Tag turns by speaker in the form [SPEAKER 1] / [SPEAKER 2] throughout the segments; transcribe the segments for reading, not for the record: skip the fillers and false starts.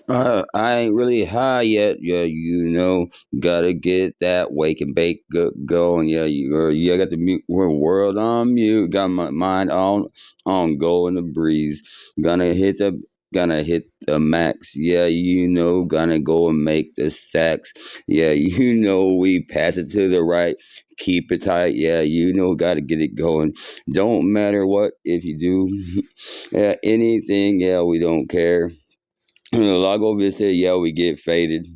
[SPEAKER 1] I ain't really high yet. Yeah, gotta get that wake and bake going. Yeah, I got the world on mute. Got my mind on go in the breeze. Gonna hit the gonna hit the max. Yeah, gonna go and make the stacks. Yeah, we pass it to the right. Keep it tight. Yeah, gotta get it going. Don't matter what if you do. Yeah, anything. Yeah, we don't care. Lago Vista, yeah, we get faded.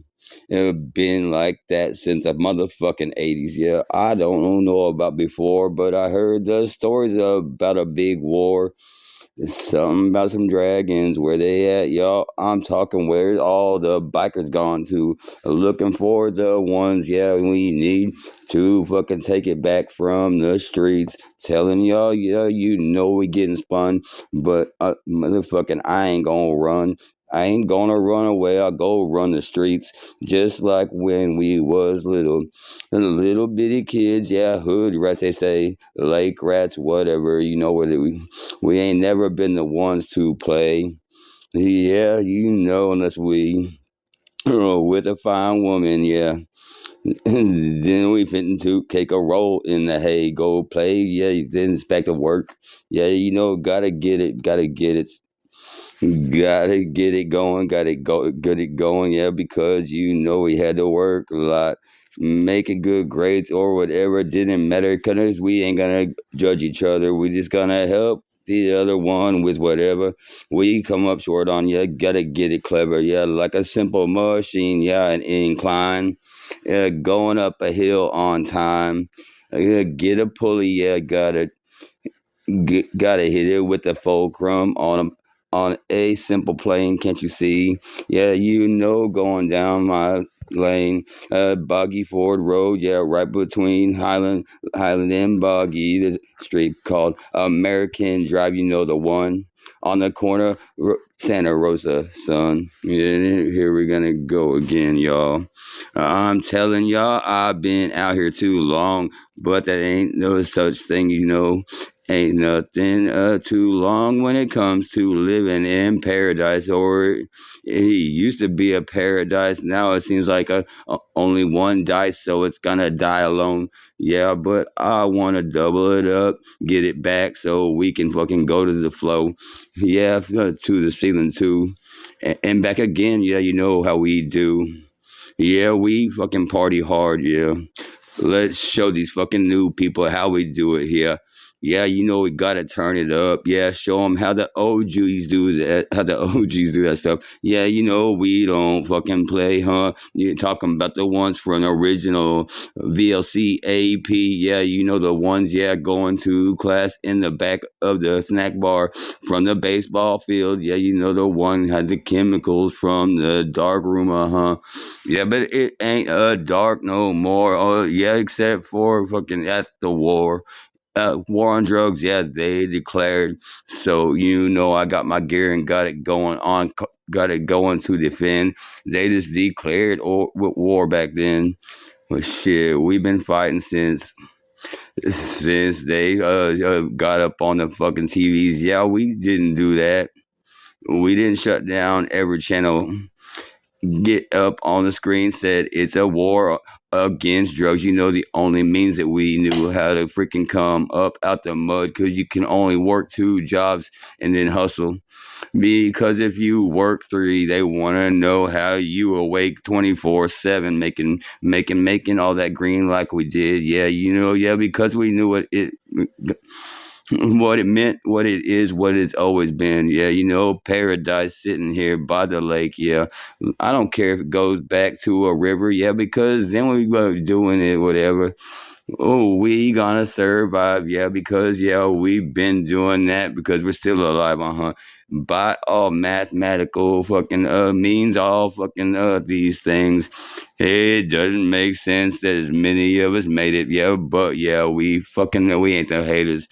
[SPEAKER 1] It been like that since the motherfucking 80s. Yeah, I don't know about before, but I heard the stories about a big war. Something about some dragons. Where they at, y'all? I'm talking where all the bikers gone to. Looking for the ones, yeah, we need to fucking take it back from the streets. Telling y'all, yeah, we getting spun, but motherfucking, I ain't gonna run. I ain't gonna run away. I'll go run the streets just like when we was little bitty kids. Yeah, hood rats they say, lake rats, whatever. You know what we ain't never been the ones to play. Yeah, unless we with a fine woman, yeah. Then we fit to take a roll in the hay, go play, yeah, then inspect the work. Yeah, gotta get it. Gotta get it going, get it going, yeah, because we had to work a lot, making good grades or whatever. It didn't matter because we ain't gonna judge each other. We just gonna help the other one with whatever we come up short on. Yeah, gotta get it clever, yeah, like a simple machine, yeah, an incline, yeah, going up a hill on time. Yeah, get a pulley, yeah, gotta hit it with the fulcrum on a simple plane. Can't you see? Yeah, going down my lane, Boggy Ford Road. Yeah, right between Highland and Boggy. There's a street called American Drive. You know the one on the corner, Santa Rosa, son. Yeah, here we're gonna go again, y'all. I'm telling y'all, I've been out here too long, but that ain't no such thing, Ain't nothing too long when it comes to living in paradise, or it used to be a paradise. Now it seems like only one dice, so it's gonna die alone. Yeah, but I wanna double it up, get it back, so we can fucking go to the flow. Yeah, to the ceiling too, and back again. Yeah, you know how we do. Yeah, we fucking party hard. Yeah. Let's show these fucking new people how we do it here. Yeah, we gotta turn it up. Yeah, show them how the OGs do that. How the OGs do that stuff. Yeah, we don't fucking play, huh? You're talking about the ones from the original VLC AP. Yeah, the ones. Yeah, going to class in the back of the snack bar from the baseball field. Yeah, the one had the chemicals from the dark room. Huh. Yeah, but it ain't dark no more. Oh yeah, except for fucking at the war. War on drugs, yeah, they declared. So I got my gear and got it going to defend. They just declared war back then. But shit, we've been fighting since they got up on the fucking TVs. Yeah, we didn't do that. We didn't shut down every channel. Get up on the screen said it's a war against drugs. The only means that we knew how to freaking come up out the mud, because you can only work two jobs and then hustle. Because if you work three, they want to know how you awake 24/7, making all that green like we did. Yeah, yeah, because we knew what it meant, what it is, what it's always been. Yeah, paradise sitting here by the lake. Yeah, I don't care if it goes back to a river. Yeah, because then we go doing it, whatever. Oh, we gonna survive. Yeah, because we've been doing that because we're still alive. By all mathematical fucking means, all fucking these things. It doesn't make sense that as many of us made it. Yeah, but yeah, we ain't the haters.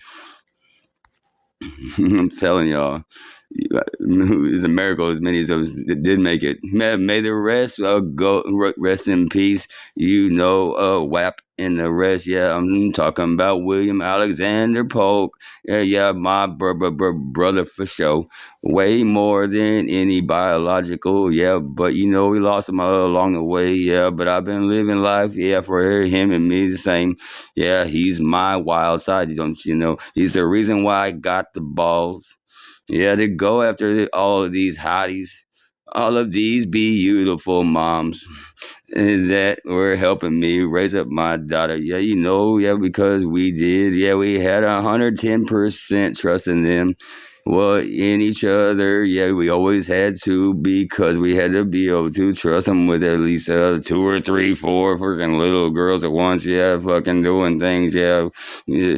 [SPEAKER 1] I'm telling y'all, it's a miracle as many as us did make it. May the rest go rest in peace. WAP and the rest, yeah, I'm talking about William Alexander Polk. Yeah, yeah, my brother for sure. Way more than any biological, yeah. But you know, we lost him along the way, yeah. But I've been living life, yeah, for him and me the same. Yeah, he's my wild side, don't you know? He's the reason why I got the balls. Yeah, to go after all of these hotties, all of these beautiful moms and that were helping me raise up my daughter. Yeah, you know, yeah, because we did. Yeah, we had 110% trust in them. Well, in each other, yeah, we always had to because we had to be able to trust them with at least two or three, four freaking little girls at once. Yeah, fucking doing things. Yeah, yeah,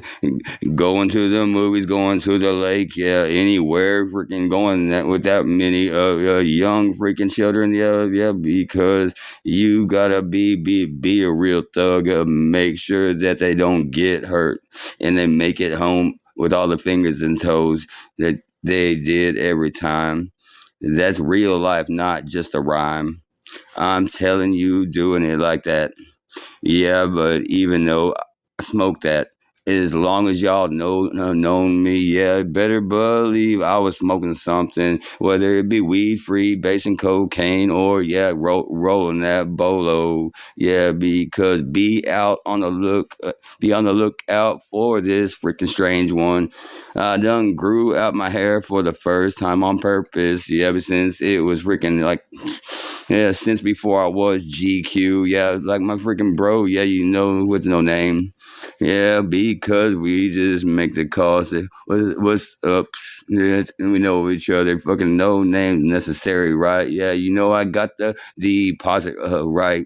[SPEAKER 1] going to the movies, going to the lake. Yeah, anywhere, freaking going that with that many young freaking children. Yeah, yeah, because you gotta be a real thug. Make sure that they don't get hurt and they make it home with all the fingers and toes that they did every time. That's real life, not just a rhyme. I'm telling you, doing it like that. Yeah, but even though I smoke that, as long as y'all known me, yeah, better believe I was smoking something, whether it be weed free, basing cocaine, or yeah, rolling that bolo, yeah, because be on the lookout for this freaking strange one. I done grew out my hair for the first time on purpose, yeah, ever since it was freaking like yeah, since before I was GQ. Yeah, like my freaking bro. Yeah, you know, with no name. Yeah, because we just make the calls. What's up? Yeah, we know each other. Fucking no names necessary, right? Yeah, you know, I got the deposit right,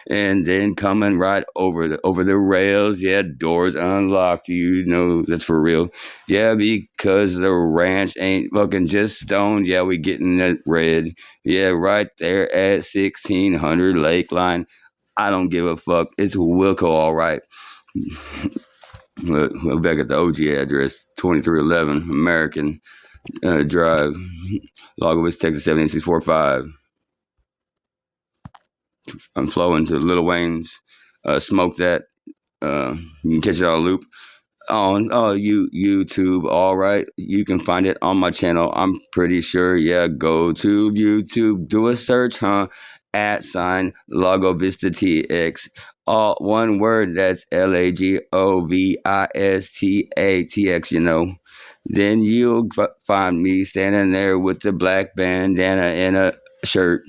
[SPEAKER 1] and then coming right over the rails. Yeah, doors unlocked. You know that's for real. Yeah, because the ranch ain't fucking just stoned. Yeah, we getting it red. Yeah, right there at 1600 Lakeline. I don't give a fuck. It's Wilco, all right. We're back at the OG address, 2311 American Drive, Lagos, Texas 78645. I'm flowing to Lil Wayne's. Smoke that. You can catch it on loop on YouTube. All right, you can find it on my channel. I'm pretty sure. Yeah, go to YouTube, do a search, huh? At sign Lago Vista TX. All one word. That's LAGOVISTATX. You know. Then you'll find me standing there with the black bandana and a shirt.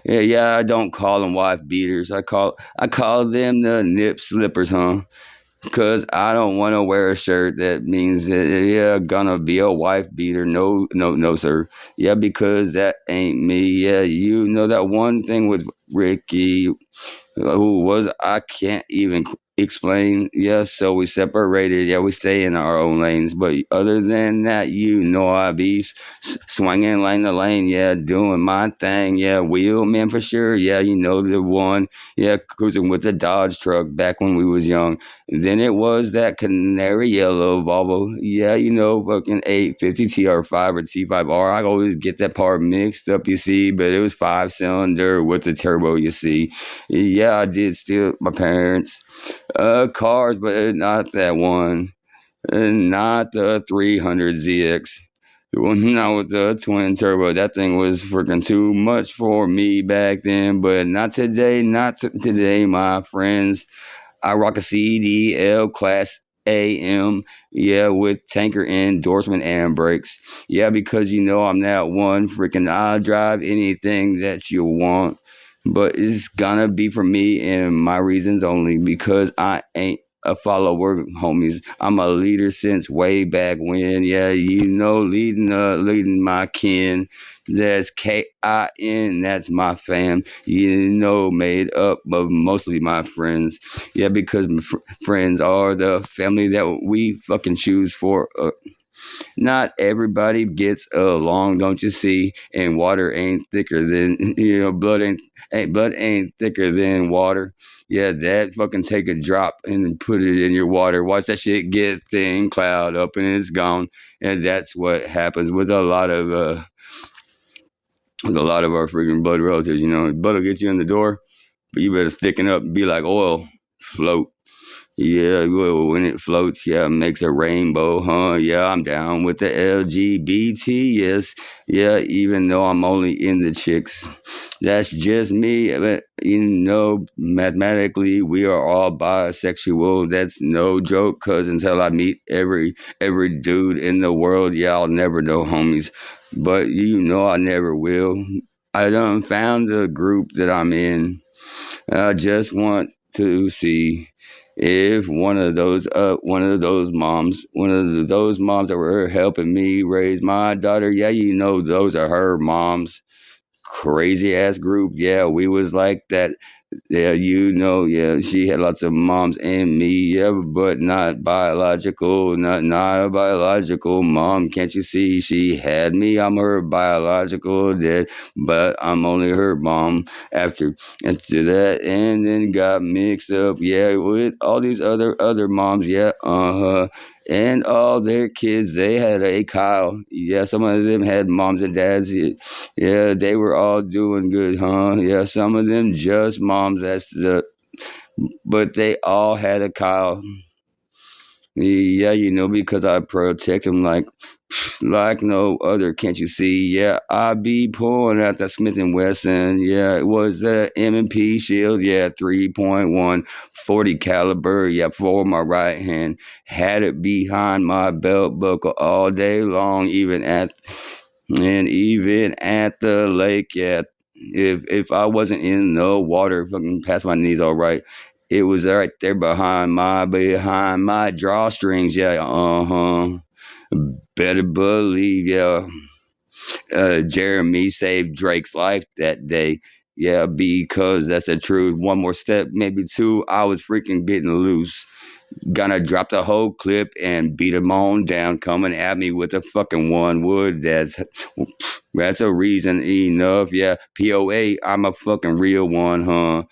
[SPEAKER 1] Yeah, yeah. I don't call them wife beaters. I call them the nip slippers, huh? Cause I don't want to wear a shirt that means that yeah, gonna be a wife beater. No, no, no, sir. Yeah, because that ain't me. Yeah, you know that one thing with Ricky who was I can't even explain. Yeah, so we separated. Yeah, we stay in our own lanes. But other than that, you know, I be swinging lane to lane. Yeah, doing my thing. Yeah, wheelman for sure. Yeah, you know the one. Yeah, cruising with the Dodge truck back when we was young. Then it was that canary yellow Volvo. Yeah, you know, fucking 850 TR5 or T5R. I always get that part mixed up, you see, but it was 5 cylinder with the turbo, you see. Yeah, I did steal my parents' cars, but not that one. Not the 300ZX. The one not with the twin turbo. That thing was freaking too much for me back then, but not today. Not today, my friends. I rock a CDL class AM, yeah, with tanker endorsement and brakes. Yeah, because you know I'm that one freaking I'll drive anything that you want. But it's gonna be for me and my reasons only because I ain't a follower, homies. I'm a leader since way back when. Yeah, you know, leading my kin. That's KIN. That's my fam. You know, made up of mostly my friends. Yeah, because my friends are the family that we fucking choose for. Not everybody gets along, don't you see? And water ain't thicker than you know, blood ain't thicker than water. Yeah, that fucking take a drop and put it in your water. Watch that shit get thin, cloud up, and it's gone. And that's what happens with a lot of our freaking blood relatives. You know, blood will get you in the door, but you better thicken up and be like oil, float. Yeah, well, when it floats, yeah, makes a rainbow, huh? Yeah, I'm down with the LGBT, yes. Yeah, even though I'm only in the chicks. That's just me. But, mathematically, we are all bisexual. That's no joke, cause until I meet every dude in the world, yeah, I'll never know homies. But I never will. I done found the group that I'm in. I just want to see if one of those moms that were helping me raise my daughter, yeah, those are her moms. Crazy ass group, yeah, we was like that. Yeah, yeah, she had lots of moms and me, yeah, but not biological, not a biological mom. Can't you see? She had me. I'm her biological dad, but I'm only her mom. After after that, and then got mixed up, yeah, with all these other moms, yeah, and all their kids. They had a Kyle, yeah. Some of them had moms and dads. Yeah, yeah, they were all doing good, huh? Yeah, some of them just moms. But they all had a Kyle. Yeah, because I protect them like no other. Can't you see? Yeah, I be pulling out that Smith and Wesson. Yeah, it was the M&P shield. Yeah, 3.1 40 caliber. Yeah, for my right hand. Had it behind my belt buckle all day long, even at the lake. Yeah, if I wasn't in the water, fucking past my knees, all right. It was right there behind my drawstrings. Yeah, better believe, yeah. Jeremy saved Drake's life that day. Yeah, because that's the truth. One more step, maybe two. I was freaking getting loose. Gonna drop the whole clip and beat him on down, coming at me with a fucking one wood. That's a reason enough. Yeah, POA, I'm a fucking real one, huh?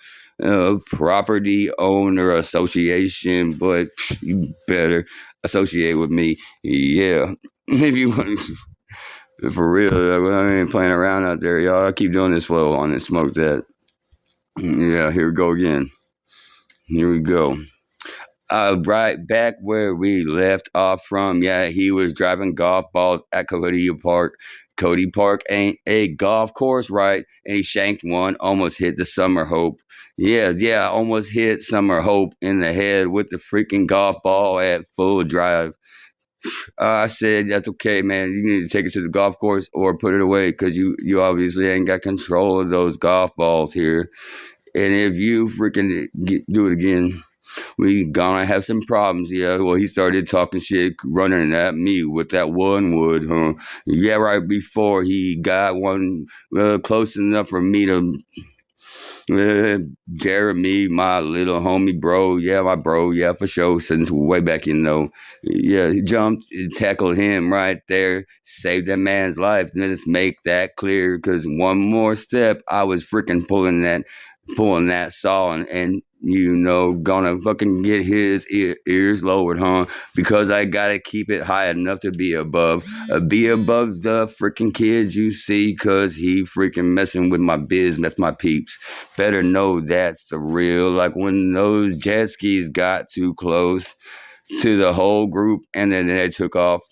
[SPEAKER 1] Property owner association, but you better associate with me. Yeah, if you want. For real, I ain't playing around out there, y'all. I keep doing this flow on and smoke that. Yeah, here we go again. Here we go. Right back where we left off from. Yeah, he was driving golf balls at Cody Park. Cody Park ain't a golf course, right? And he shanked one, almost hit the Summer Hope. Yeah, almost hit Summer Hope in the head with the freaking golf ball at full drive. I said, that's okay, man. You need to take it to the golf course or put it away because you obviously ain't got control of those golf balls here. And if you freaking do it again, we gonna have some problems. Yeah, well, he started talking shit, running at me with that one wood, huh? Yeah, right before he got one close enough for me to uh, Jeremy, my little homie, bro. Yeah, my bro. Yeah, for sure. Since way back, Yeah, he jumped, tackled him right there, saved that man's life. Let's make that clear, because one more step, I was freaking pulling that saw and gonna fucking get his ears lowered, huh? Because I gotta keep it high enough to be above the freaking kids you see, cause he freaking messing with my biz, that's my peeps. Better know that's the real, like when those jet skis got too close to the whole group and then they took off.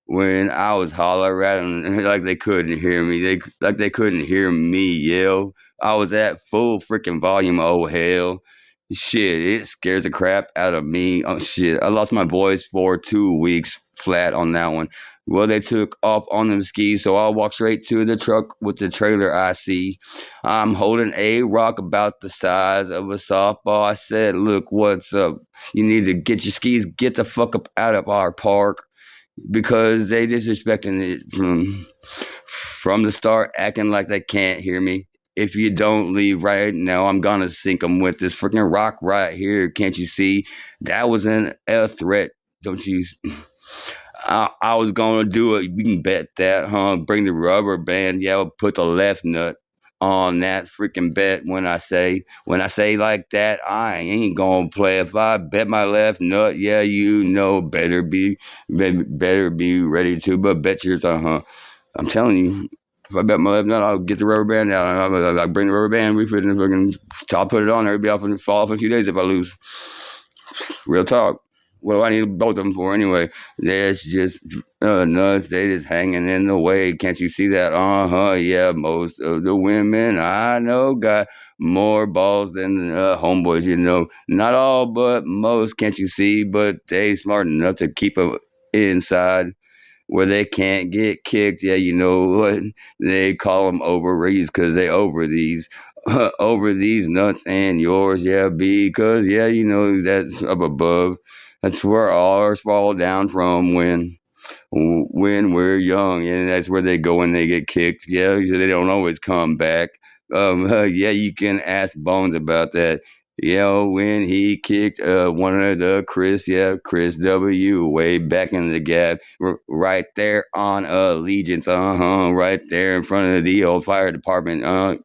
[SPEAKER 1] When I was hollering at them like they couldn't hear me, they couldn't hear me yell. I was at full freaking volume. Oh hell, shit! It scares the crap out of me. Oh shit! I lost my voice for 2 weeks flat on that one. Well, they took off on them skis, so I walked straight to the truck with the trailer I see. I'm holding a rock about the size of a softball. I said, "Look, what's up? You need to get your skis, get the fuck up out of our park." Because they disrespecting it from the start, acting like they can't hear me. If you don't leave right now, I'm gonna sink them with this freaking rock right here. Can't you see? That wasn't a threat. Don't you? I was gonna do it. You can bet that, huh? Bring the rubber band. Yeah, I'll put the left nut on that freaking bet. When I say like that, I ain't gonna play. If I bet my left nut, yeah, better be ready to. But bet yours, huh? I'm telling you. If I bet my left nut, I'll get the rubber band out. I'll bring the rubber band. I'll put it on there. It'll be off and fall off in a few days if I lose. Real talk. What do I need both of them for anyway? That's just nuts. They just hanging in the way. Can't you see that? Uh huh. Yeah, most of the women I know got more balls than homeboys. You know, not all, but most. Can't you see? But they smart enough to keep them inside where they can't get kicked. Yeah, you know what? They call them ovaries because they over these. Over these nuts and yours, yeah, because yeah, you know that's up above. That's where ours fall down from when we're young, and that's where they go when they get kicked. Yeah, they don't always come back. Yeah, you can ask Bones about that. Yeah, when he kicked one of the Chris W. way back in the gap, right there on Allegiance, right there in front of the old fire department.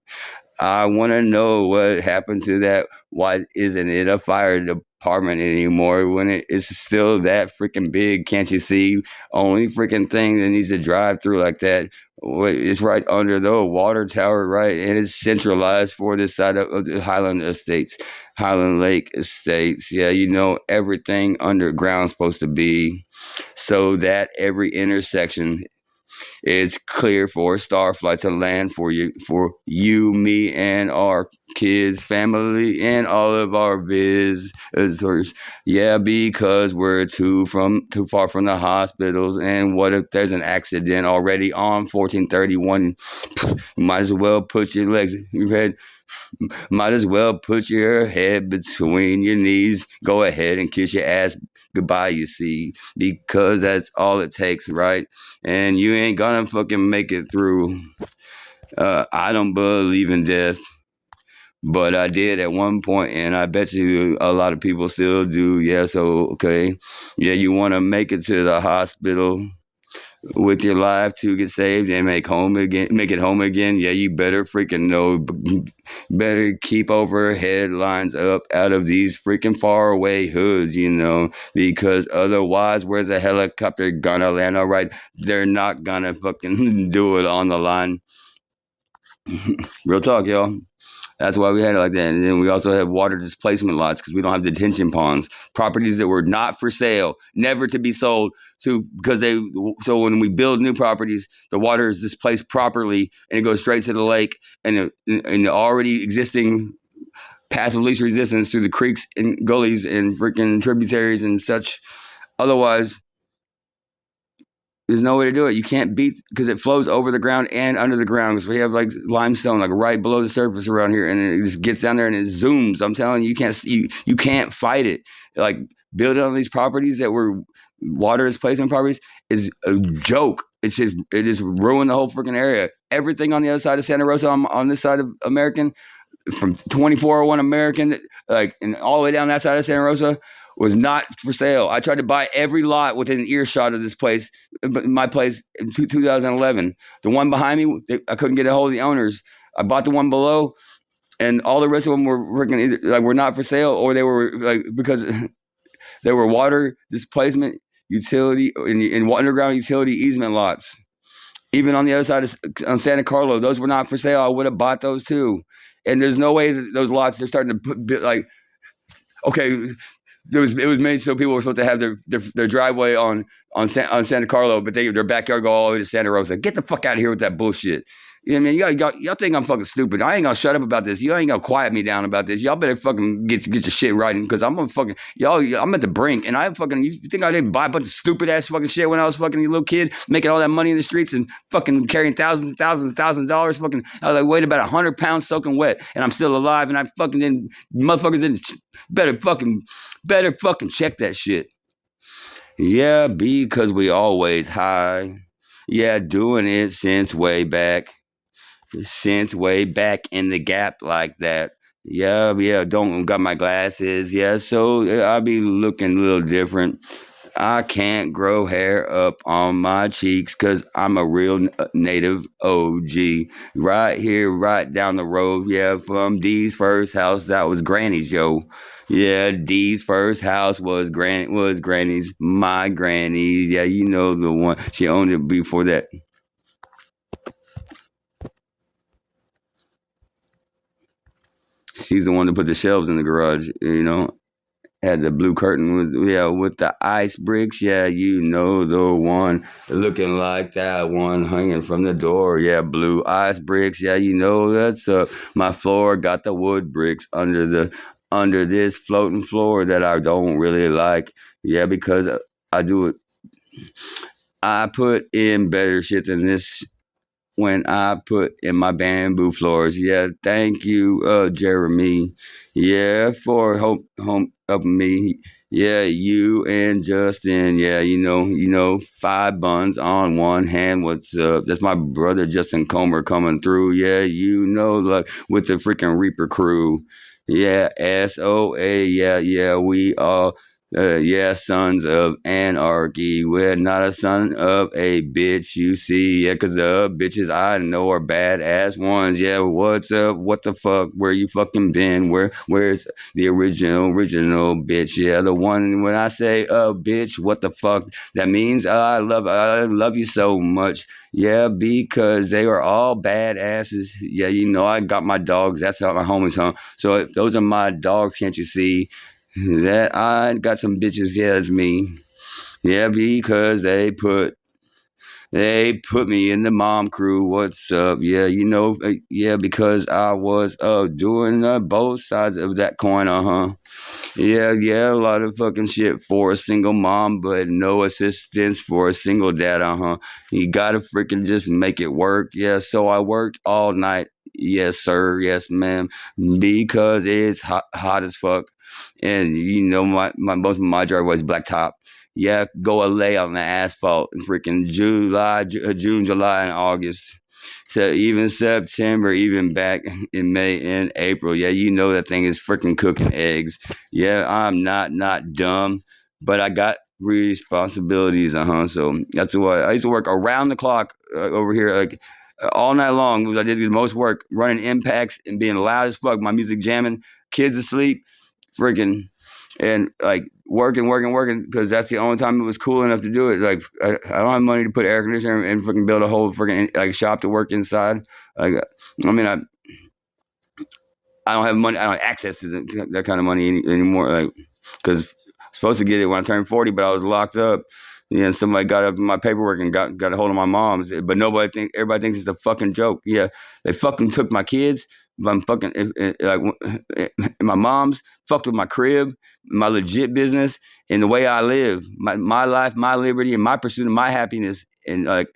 [SPEAKER 1] I want to know what happened to that. Why isn't it a fire department anymore when it is still that freaking big? Can't you see? Only freaking thing that needs to drive through like that. It's right under the water tower, right? And it's centralized for this side of the Highland Estates, Highland Lake Estates. Yeah, you know, everything underground supposed to be so that every intersection it's clear for Starflight to land me, and our kids, family, and all of our visitors. Yeah, because we're too far from the hospitals. And what if there's an accident already on 1431? Might as well put your legs. Might as well put your head between your knees. Go ahead and kiss your ass goodbye, you see, because that's all it takes, right? And you ain't gonna fucking make it through. I don't believe in death, but I did at one point, and I bet you a lot of people still do. Yeah, so okay, yeah, you want to make it to the hospital with your life to get saved and make it home again. Yeah, you better freaking know, better keep overhead lines up out of these freaking far away hoods, you know, because otherwise, where's a helicopter gonna land? All right, they're not gonna fucking do it on the line. Real talk, y'all. That's why we had it like that. And then we also have water displacement lots because we don't have detention ponds. Properties that were not for sale, never to be sold to because they so when we build new properties, the water is displaced properly and it goes straight to the lake and the already existing path of least resistance through the creeks and gullies and freaking tributaries and such. Otherwise, there's no way to do it. You can't beat because it flows over the ground and under the ground because we have like limestone like right below the surface around here, and it just gets down there and it zooms. I'm telling you, you can't fight it. Like building on these properties that were water displacement properties is a joke. It just ruined the whole freaking area. Everything on the other side of Santa Rosa, on this side of American, from 2401 American, like and all the way down that side of Santa Rosa, was not for sale. I tried to buy every lot within earshot of this place, my place in 2011. The one behind me, I couldn't get a hold of the owners. I bought the one below, and all the rest of them were freaking either like were not for sale, or they were like because they were water displacement utility in underground utility easement lots. Even on the other side of on Santa Carlo, those were not for sale. I would have bought those too. And there's no way that those lots they're starting to put like okay, it was made so people were supposed to have their driveway on Santa Carlo, but their backyard go all the way to Santa Rosa. Get the fuck out of here with that bullshit. You know what I mean? Y'all think I'm fucking stupid. I ain't gonna shut up about this. You ain't gonna quiet me down about this. Y'all better fucking get your shit right because I'm gonna fucking y'all. I'm at the brink, and I fucking. You think I didn't buy a bunch of stupid ass fucking shit when I was fucking a little kid, making all that money in the streets and fucking carrying thousands of dollars. Fucking, I was like weighed about 100 pounds soaking wet, and I'm still alive, and I fucking didn't. Motherfuckers didn't. Better fucking check that shit. Yeah, because we always high. Yeah, doing it since way back in the gap like that. Yeah, don't got my glasses. Yeah, so I'll be looking a little different. I can't grow hair up on my cheeks because I'm a real native OG. Right here, right down the road. Yeah, from D's first house. That was Granny's, yo. Yeah, D's first house was Granny's. My Granny's. Yeah, you know the one. She owned it before that. She's the one that put the shelves in the garage, you know. had the blue curtain with the ice bricks. Yeah, you know the one looking like that one hanging from the door. Yeah, blue ice bricks. Yeah, you know that's my floor got the wood bricks under this floating floor that I don't really like. Yeah, because I do it. I put in better shit than this when I put in my bamboo floors. Yeah, thank you, Jeremy. Yeah, for home helping me. Yeah, you and Justin. Yeah, five buns on one hand. What's up? That's my brother Justin Comer coming through. Yeah, like with the freaking Reaper crew. Yeah, SOA. Yeah, yeah, we all yeah, sons of anarchy. We're not a son of a bitch, you see. Yeah, 'cause the bitches I know are badass ones. Yeah, what's up? What the fuck? Where you fucking been? Where's the original bitch? Yeah, the one when I say bitch, what the fuck? That means I love you so much. Yeah, because they are all badasses. Yeah, I got my dogs. That's how my homies, huh? So if those are my dogs, can't you see? That I got some bitches, yeah, it's me. Yeah, because they put me in the mom crew. What's up? Yeah, yeah, because I was doing both sides of that coin, uh-huh. Yeah, yeah, a lot of fucking shit for a single mom, but no assistance for a single dad, uh-huh. You gotta freaking just make it work. Yeah, so I worked all night. Yes, sir. Yes, ma'am. Because it's hot as fuck. And my most of my driveway is blacktop. Yeah, go a lay on the asphalt in freaking June, July, and August. So even September, even back in May and April. Yeah, that thing is freaking cooking eggs. Yeah, I'm not dumb, but I got responsibilities, uh-huh. So that's why I used to work around the clock over here, like all night long. I did the most work running impacts and being loud as fuck. My music jamming, kids asleep, freaking, and like working because that's the only time it was cool enough to do it. Like I don't have money to put air conditioner and freaking build a whole freaking like shop to work inside. Like I mean I don't have money. I don't have access to that kind of money anymore. Like, because I was supposed to get it when I turned 40, but I was locked up. Yeah, and somebody got up in my paperwork and got a hold of my mom's. But everybody thinks it's a fucking joke. Yeah, they fucking took my kids. I'm fucking like my mom's fucked with my crib, my legit business, and the way I live, my life, my liberty, and my pursuit of my happiness. And like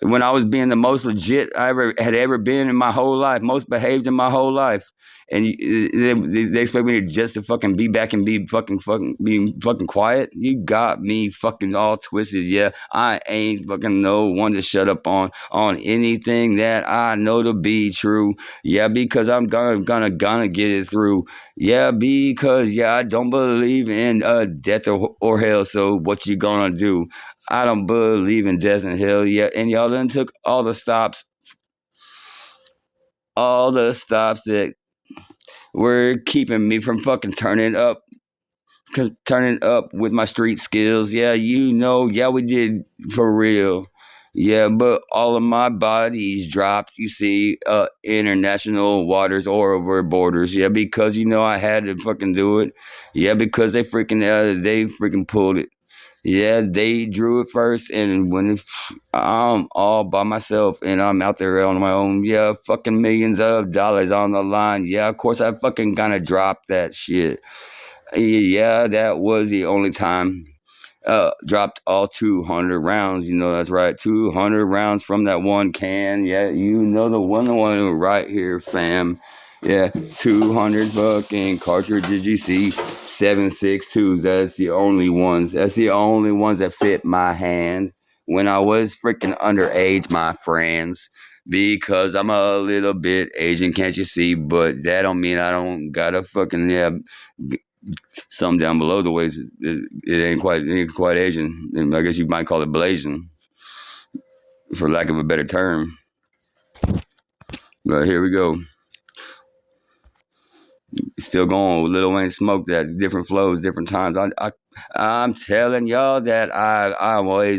[SPEAKER 1] when I was being the most legit I ever been in my whole life, most behaved in my whole life, and they expect me to just to fucking be back and be be fucking quiet. You got me fucking all twisted. Yeah, I ain't fucking no one to shut up on anything that I know to be true. Yeah, because I'm gonna get it through. Yeah, because I don't believe in death or hell. So what you gonna do? I don't believe in death and hell yet. And y'all done took all the stops that were keeping me from fucking turning up with my street skills. Yeah, yeah, we did for real. Yeah, but all of my bodies dropped, you see, international waters or over borders. Yeah, because I had to fucking do it. Yeah, because they freaking pulled it. Yeah, they drew it first, and I'm all by myself and I'm out there on my own, yeah, fucking millions of dollars on the line. Yeah, of course I fucking gonna drop that shit. Yeah, that was the only time. Dropped all 200 rounds. That's right, 200 rounds from that one can. Yeah, the one right here, fam. Yeah, 200 fucking cartridges. You see, 7.62s. That's the only ones. That's the only ones that fit my hand when I was freaking underage, my friends. Because I'm a little bit Asian, can't you see? But that don't mean I don't gotta fucking some down below the waist. It ain't quite Asian. And I guess you might call it Blasian, for lack of a better term. But here we go. Still going with Lil Wayne Smoke. That different flows, different times. I'm telling y'all that I always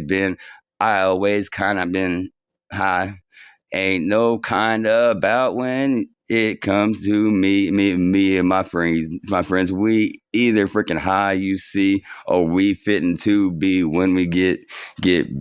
[SPEAKER 1] kind of been high. Ain't no kind of about when it comes to me and my friends, we either freaking high, you see, or we fitting to be when we get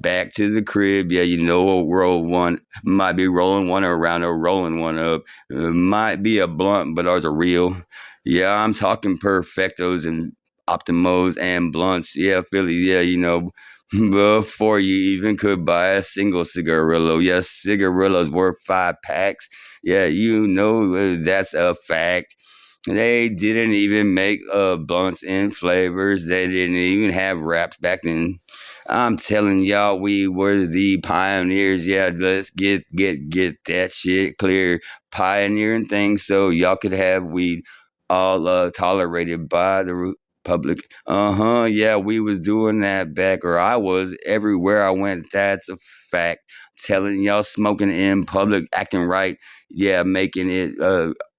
[SPEAKER 1] back to the crib. Yeah, you know, we'll roll one, might be rolling one around or rolling one up. Might be a blunt, but ours are real. Yeah, I'm talking perfectos and optimos and blunts. Yeah, Philly. Yeah, you know, before you even could buy a single cigarillo. Yes, cigarillos worth 5 packs. Yeah, you know that's a fact. They didn't even make blunts in flavors. They didn't even have wraps back then. I'm telling y'all, we were the pioneers. Yeah, let's get that shit clear. Pioneering things so y'all could have weed all tolerated by the public. Yeah, we was doing that back, or I was everywhere I went. That's a fact. Telling y'all smoking in public, acting right. Yeah, making it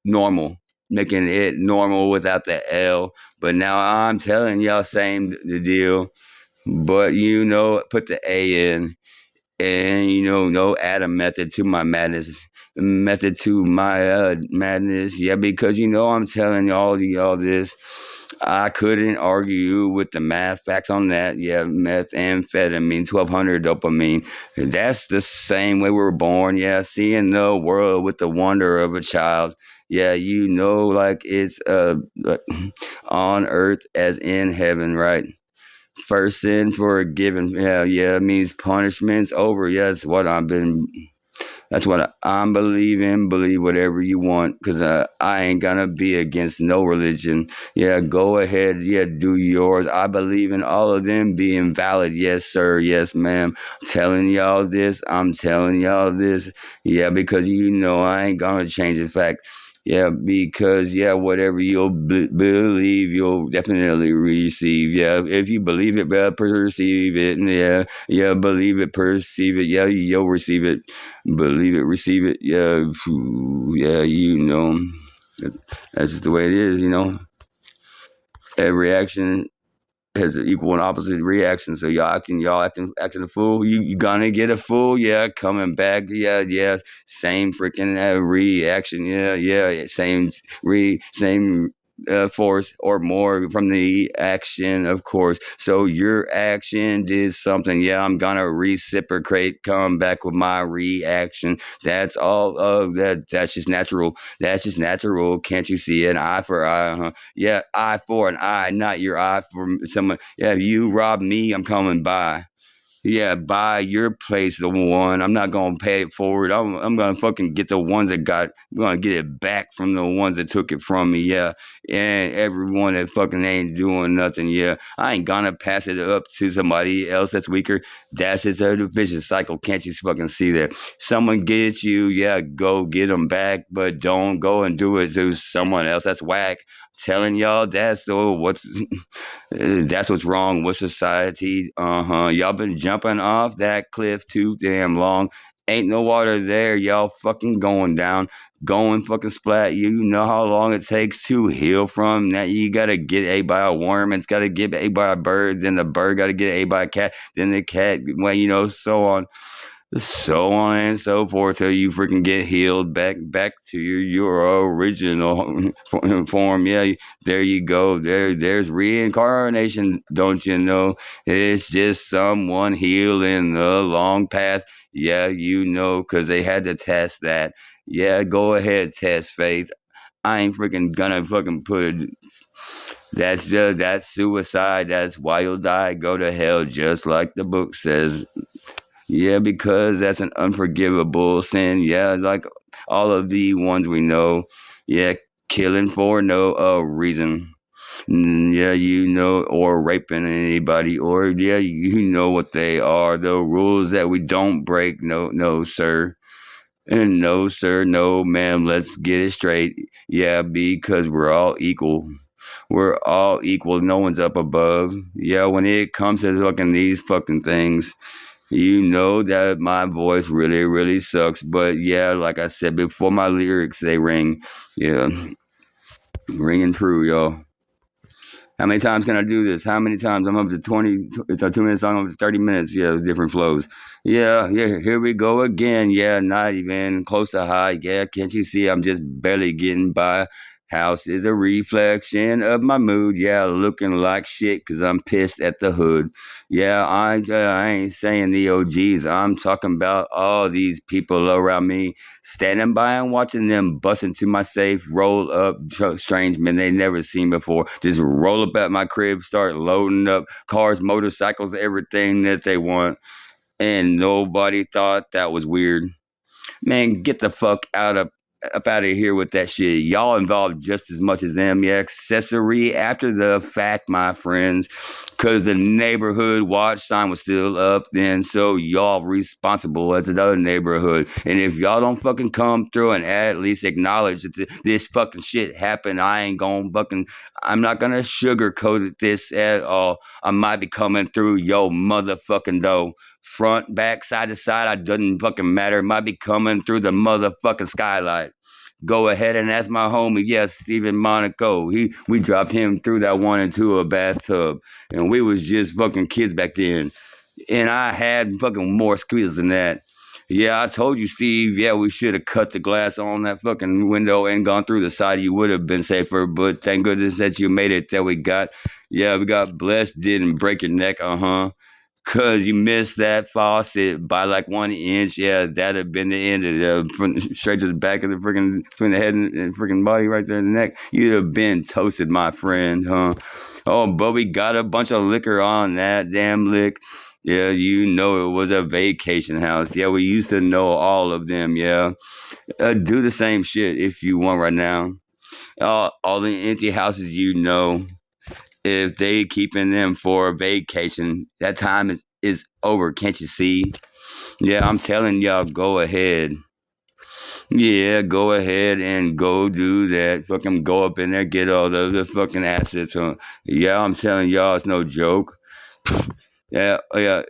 [SPEAKER 1] normal without the L. But now I'm telling y'all, same the deal. But you know, put the A in, and you know, no add a method to my madness, method to my madness. Yeah, because you know, I'm telling y'all this. I couldn't argue with the math facts on that. Yeah, methamphetamine, 1200 dopamine. That's the same way we were born. Yeah, seeing the world with the wonder of a child. Yeah, you know, like it's on earth as in heaven, right? First sin forgiven. Yeah, yeah, it means punishment's over. Yeah, that's what I'm believing. Believe whatever you want, cause I ain't gonna be against no religion. Yeah, go ahead. Yeah, do yours. I believe in all of them being valid. Yes, sir. Yes, ma'am. Telling y'all this. I'm telling y'all this. Yeah, because you know I ain't gonna change the fact. Yeah, because yeah, whatever you'll believe, you'll definitely receive. Yeah, if you believe it, perceive it. Yeah, yeah, believe it, perceive it. Yeah, you'll receive it. Believe it, receive it. Yeah, yeah, you know, that's just the way it is. You know, every action has an equal and opposite reaction. So acting a fool. You gonna get a fool. Yeah, coming back. Yeah, yeah. Same freaking reaction. Yeah, yeah. Same force or more from the action, of course. So your action did something. Yeah, I'm gonna reciprocate. Come back with my reaction. That's all. That. That's just natural. That's just natural. Can't you see an eye for eye? Huh? Yeah, eye for an eye, not your eye for someone. Yeah, if you rob me, I'm coming by. Yeah, buy your place the one. I'm not gonna pay it forward. I'm gonna fucking get the ones that got. I'm gonna get it back from the ones that took it from me. Yeah, and everyone that fucking ain't doing nothing. Yeah, I ain't gonna pass it up to somebody else that's weaker. That's just a vicious cycle. Can't you fucking see that? Someone gets you. Yeah, go get them back, but don't go and do it to someone else. That's whack. Telling y'all that's the what's that's what's wrong with society. Y'all been jumping off that cliff too damn long. Ain't no water there. Y'all fucking going down. Going fucking splat. You know how long it takes to heal from that. You gotta get ate by a worm. It's gotta get ate by a bird. Then the bird gotta get ate by a cat. Then the cat, well, you know, so on and so forth till you freaking get healed back to your original form. Yeah, there you go. There's reincarnation. Don't you know? It's just someone healing the long path. Yeah, you know, because they had to test that. Yeah, go ahead, test faith. I ain't freaking gonna fucking put it. That's suicide. That's why you'll die. Go to hell, just like the book says. Yeah, because that's an unforgivable sin. Yeah, like all of the ones we know. Yeah, killing for no reason. Yeah, you know, or raping anybody, or yeah, you know what they are. The rules that we don't break. No, no, sir. And no, sir, no, ma'am. Let's get it straight. Yeah, because we're all equal. We're all equal. No one's up above. Yeah, when it comes to fucking these fucking things. You know that my voice really, really sucks. But yeah, like I said before, my lyrics, they ring. Yeah, ringing true, y'all. How many times can I do this? How many times? I'm up to 20. It's a 2 minute song, up to 30 minutes. Yeah, different flows. Yeah, yeah, here we go again. Yeah, not even close to high. Yeah, can't you see I'm just barely getting by? House is a reflection of my mood. Yeah, looking like shit because I'm pissed at the hood. Yeah, I ain't saying the OGs. I'm talking about all these people around me standing by and watching them bust into my safe, roll up strange men they never seen before. Just roll up at my crib, start loading up cars, motorcycles, everything that they want. And nobody thought that was weird. Man, get the fuck up out of here with that shit. Y'all involved just as much as them. Yeah, accessory after the fact, my friends. Cause the neighborhood watch sign was still up then, so y'all responsible as another neighborhood. And if y'all don't fucking come through and at least acknowledge that this fucking shit happened, I ain't gonna fucking. I'm not gonna sugarcoat this at all. I might be coming through yo motherfucking door. Front, back, side to side, I doesn't fucking matter. It might be coming through the motherfucking skylight. Go ahead and ask my homie, yes, Stephen Monaco. We dropped him through that one into a bathtub. And we was just fucking kids back then. And I had fucking more skills than that. Yeah, I told you, Steve. Yeah, we should have cut the glass on that fucking window and gone through the side. You would have been safer. But thank goodness that you made it. That we got. Yeah, we got blessed. Didn't break your neck. Uh huh. Cause you missed that faucet by like 1 inch. Yeah, that'd have been the end of from straight to the back of the freaking between the head and freaking body right there in the neck. You'd have been toasted, my friend, huh? Oh, but we got a bunch of liquor on that damn lick. Yeah, you know it was a vacation house. Yeah, we used to know all of them. Yeah, do the same shit if you want right now. All the empty houses you know, if they keeping them for vacation, that time is over. Can't you see? Yeah, I'm telling y'all, go ahead. Yeah, go ahead and go do that. Fucking go up in there, get all the fucking assets. Huh? Yeah, I'm telling y'all, it's no joke. Yeah, yeah,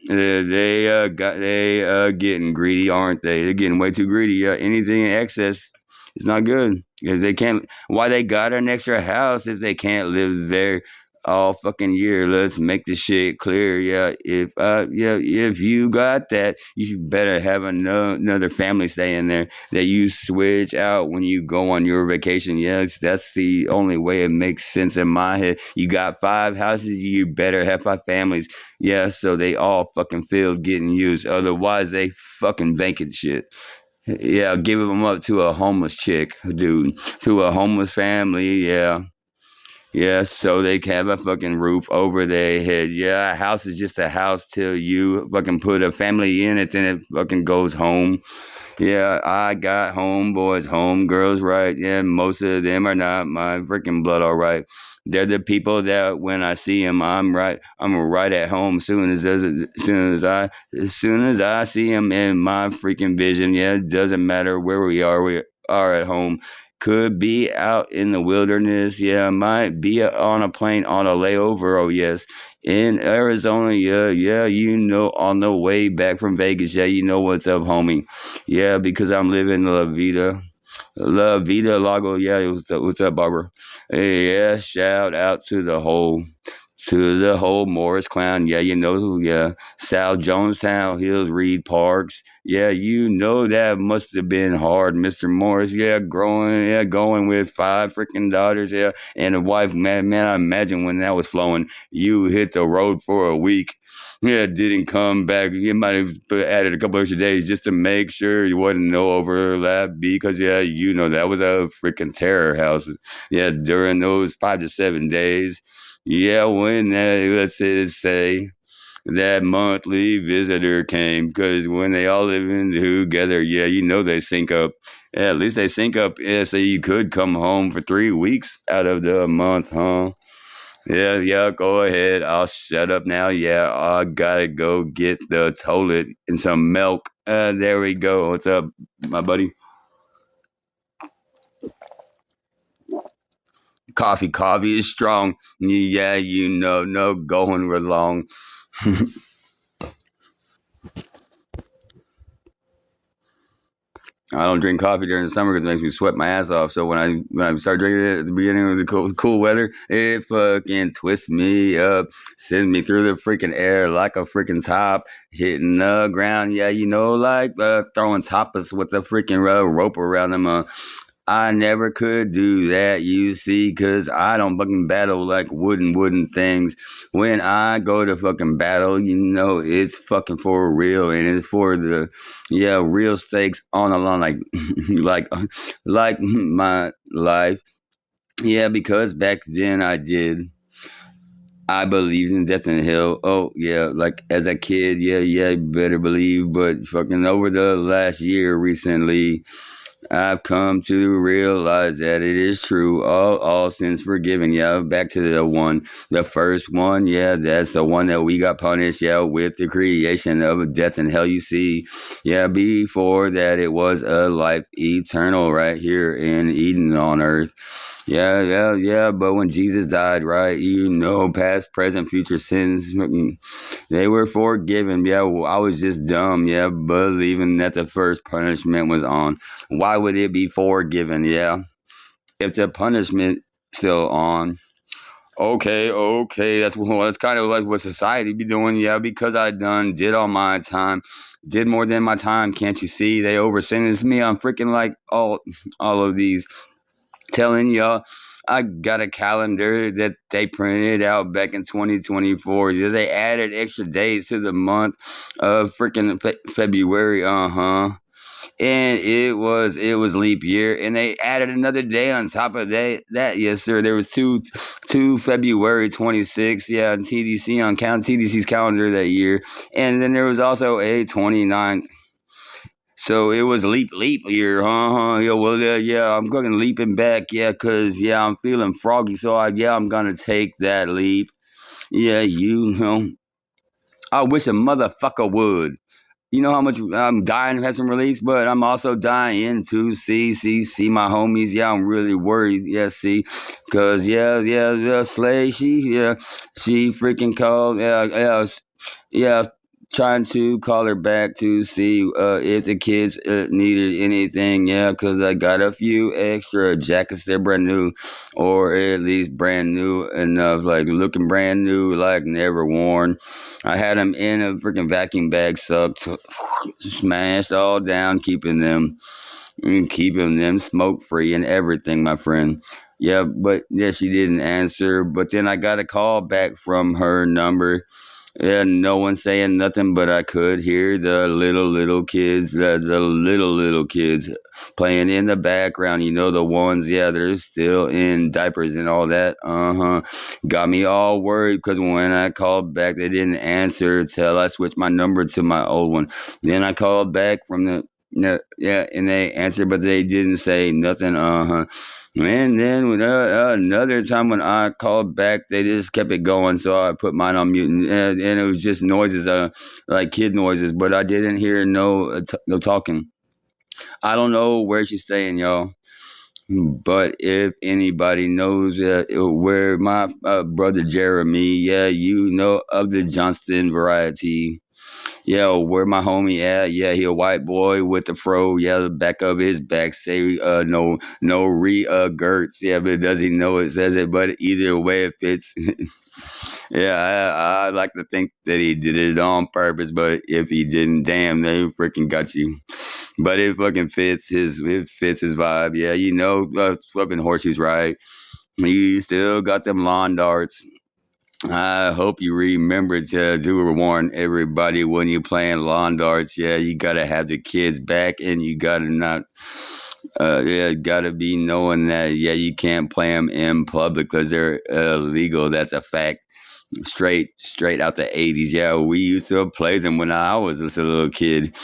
[SPEAKER 1] they getting greedy, aren't they? They're getting way too greedy. Yeah, anything in excess is not good. If they can't, why they got an extra house if they can't live there all fucking year? Let's make the shit clear. Yeah, if you got that, you better have another family staying there that you switch out when you go on your vacation. Yes, that's the only way it makes sense in my head. You got 5 houses, you better have 5 families. Yeah, so they all fucking filled getting used. Otherwise, they fucking vacant shit. Yeah, give them up to a homeless chick, dude. To a homeless family, yeah. Yeah, so they can have a fucking roof over their head. Yeah, a house is just a house till you fucking put a family in it, then it fucking goes home. Yeah, I got homeboys, homegirls, right? Yeah, most of them are not my freaking blood, all right. They're the people that when I see them, I'm right at home. As soon as I see them in my freaking vision. Yeah, it doesn't matter where we are at home. Could be out in the wilderness. Yeah, might be on a plane on a layover. Oh yes, in Arizona. Yeah, yeah, you know, on the way back from Vegas. Yeah, you know what's up, homie. Yeah, because I'm living La Vida Lago. Yeah, what's up, Barbara? Hey, yeah, shout out to the whole Morris clown. Yeah, you know who, yeah. Sal Jonestown, Hills, Reed Parks. Yeah, you know that must have been hard, Mr. Morris. Going with 5 freaking daughters, yeah, and a wife. Man, I imagine when that was flowing, you hit the road for a week. Yeah, didn't come back. You might have added a couple extra days just to make sure you wasn't no overlap because, yeah, you know, that was a freaking terror house. Yeah, during those 5 to 7 days. Yeah, when that, let's say that monthly visitor came, because when they all live in together, yeah, you know they sync up. Yeah, at least they sync up. Yeah, so you could come home for 3 weeks out of the month, huh? Yeah, yeah, go ahead. I'll shut up now. Yeah, I gotta go get the toilet and some milk. There we go. What's up, my buddy? Coffee is strong. Yeah, you know, no going wrong. I don't drink coffee during the summer because it makes me sweat my ass off. So when I start drinking it at the beginning of the cool weather, it fucking twists me up, sends me through the freaking air like a freaking top, hitting the ground. Yeah, like throwing tapas with a freaking rope around them. I never could do that, you see, cause I don't fucking battle like wooden things. When I go to fucking battle, it's fucking for real, and it's for the, real stakes on the line, like, like, like my life. Yeah, because back then I believed in death and hell. Oh yeah, like as a kid, yeah, you better believe. But fucking over the last year recently, I've come to realize that it is true. All sins forgiven. Yeah, back to the first one. Yeah, that's the one that we got punished. Yeah, with the creation of death and hell. You see, yeah, before that it was a life eternal right here in Eden on earth. Yeah. But when Jesus died, right, past, present, future sins, they were forgiven. Yeah, well, I was just dumb. Yeah, believing that the first punishment was on. Why would it be forgiven? Yeah, if the punishment still on. Okay, that's kind of like what society be doing. Yeah, because I did all my time, did more than my time. Can't you see? They over sentenced me. I'm freaking like all of these telling y'all I got a calendar that they printed out back in 2024. Yeah, they added extra days to the month of freaking February. And it was leap year, and they added another day on top of that. Yes, sir. There was two February 26th. Yeah, TDC on TDC's calendar that year, and then there was also a 29th. So it was leap year, huh? Yeah, well, yeah, I'm going leaping back, yeah, cause yeah, I'm feeling froggy, so I'm gonna take that leap. Yeah, I wish a motherfucker would. You know how much I'm dying to have some release, but I'm also dying to see my homies. Yeah, I'm really worried. Yeah, see, cause the Slay, she freaking called. Yeah, trying to call her back to see if the kids needed anything. Yeah, cause I got a few extra jackets. They're brand new, or at least brand new enough, like looking brand new, like never worn. I had them in a freaking vacuum bag, sucked, smashed all down, keeping them smoke free and everything, my friend. Yeah, but yeah, she didn't answer. But then I got a call back from her number. Yeah, no one saying nothing, but I could hear the little kids, the little kids playing in the background. The ones, yeah, they're still in diapers and all that. Got me all worried because when I called back, they didn't answer till I switched my number to my old one. Then I called back from yeah, and they answered, but they didn't say nothing. And then another time when I called back, they just kept it going. So I put mine on mute, and it was just noises, like kid noises. But I didn't hear no talking. I don't know where she's staying, y'all. But if anybody knows where my brother Jeremy, yeah, of the Johnston variety. Yeah, where my homie at? Yeah, he a white boy with the fro. Yeah, the back of his back say no Gertz. Yeah, but does he know it says it? But either way, it fits. Yeah, I like to think that he did it on purpose. But if he didn't, damn, they freaking got you. But it fits his vibe. Yeah, flipping horseshoes, right? You still got them lawn darts. I hope you remember to warn everybody when you're playing lawn darts. Yeah, you gotta have the kids back, and you gotta not. Gotta be knowing that. Yeah, you can't play them in public because they're illegal. That's a fact. Straight out the '80s. Yeah, we used to play them when I was a little kid.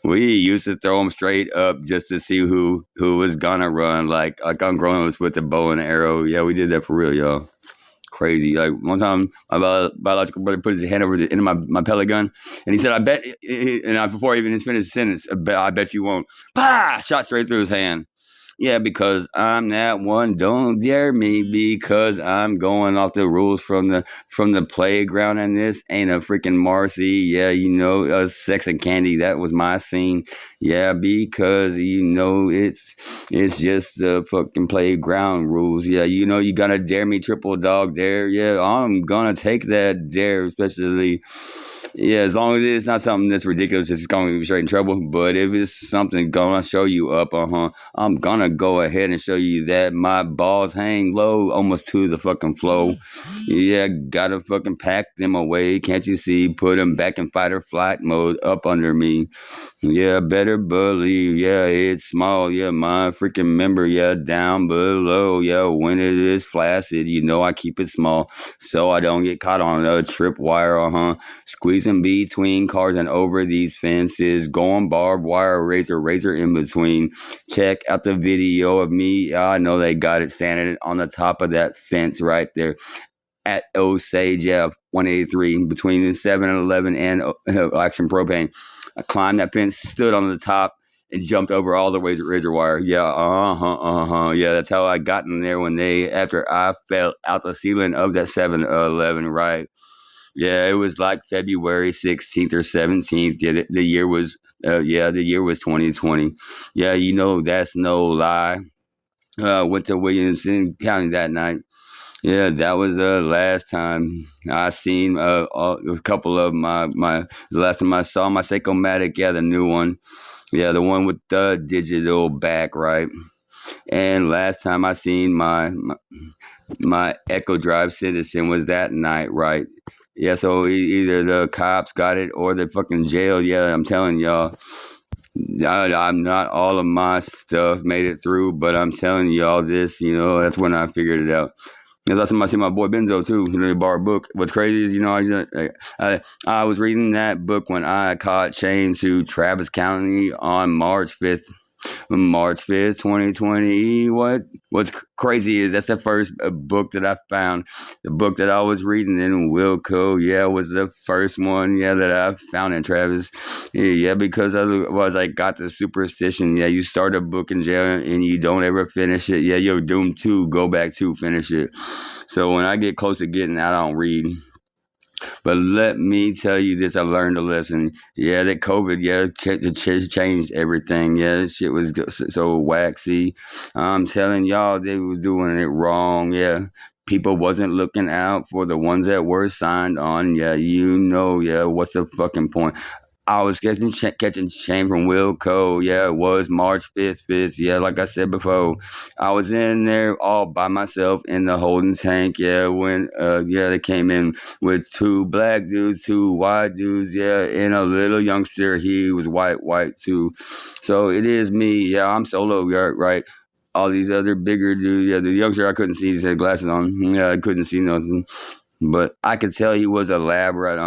[SPEAKER 1] We used to throw them straight up just to see who was gonna run. Like on grown ups with the bow and arrow. Yeah, we did that for real, y'all. Crazy. Like one time, my biological brother put his hand over the end of my pellet gun, and he said, "I bet." And before I even finished his sentence, I bet you won't. Bah! Shot straight through his hand. Yeah, because I'm that one. Don't dare me because I'm going off the rules from the playground, and this ain't a freaking Marcy. Yeah, Sex and Candy. That was my scene. Yeah, because it's just the fucking playground rules. Yeah, you gotta dare me, triple dog dare. Yeah, I'm gonna take that dare, especially. Yeah, as long as it's not something that's ridiculous, it's gonna be straight in trouble. But if it's something gonna show you up, I'm gonna go ahead and show you that my balls hang low, almost to the fucking flow. Yeah, gotta fucking pack them away. Can't you see? Put them back in fight or flight mode up under me. Yeah, better believe, yeah, it's small, yeah, my freaking member, yeah, down below, yeah, when it is flaccid, I keep it small, so I don't get caught on a tripwire, squeezing between cars and over these fences, going barbed wire, razor in between, check out the video of me, yeah, I know they got it standing on the top of that fence right there, at Osage, yeah, 183 between the 7-Eleven and Action Propane. I climbed that fence, stood on the top, and jumped over all the ways at razor wire. Yeah, yeah, that's how I got in there after I fell out the ceiling of that 7-Eleven, right? Yeah, it was like February 16th or 17th. Yeah, the year was, the year was 2020. Yeah, that's no lie. Went to Williamson County that night. Yeah, that was the last time I seen a couple of the last time I saw my Seikomatic, yeah, the new one. Yeah, the one with the digital back, right? And last time I seen my Echo Drive Citizen was that night, right? Yeah, so either the cops got it or the fucking jail. Yeah, I'm telling y'all, I'm not all of my stuff made it through, but I'm telling y'all this, that's when I figured it out. Because last time I see my boy Benzo too, he borrowed a book. What's crazy is, I was reading that book when I caught chain to Travis County on March 5th, 2020. What's crazy is that's the first book that I found. The book that I was reading in Wilco, yeah, was the first one, yeah, that I found in Travis. Yeah, because otherwise I got the superstition. Yeah, you start a book in jail and you don't ever finish it. Yeah, you're doomed to go back to finish it. So when I get close to getting out, I don't read. But let me tell you this, I learned a lesson. Yeah, that COVID, yeah, it changed everything. Yeah, shit was so waxy. I'm telling y'all, they was doing it wrong. Yeah. People wasn't looking out for the ones that were signed on. Yeah, yeah, what's the fucking point? I was catching shame from Wilco. Yeah, it was March 5th. Yeah, like I said before, I was in there all by myself in the holding tank. Yeah, when they came in with two black dudes, two white dudes. Yeah, and a little youngster. He was white too. So it is me. Yeah, I'm solo. Yeah, right. All these other bigger dudes. Yeah, the youngster I couldn't see. He had glasses on. Yeah, I couldn't see nothing, but I could tell he was a lab rat.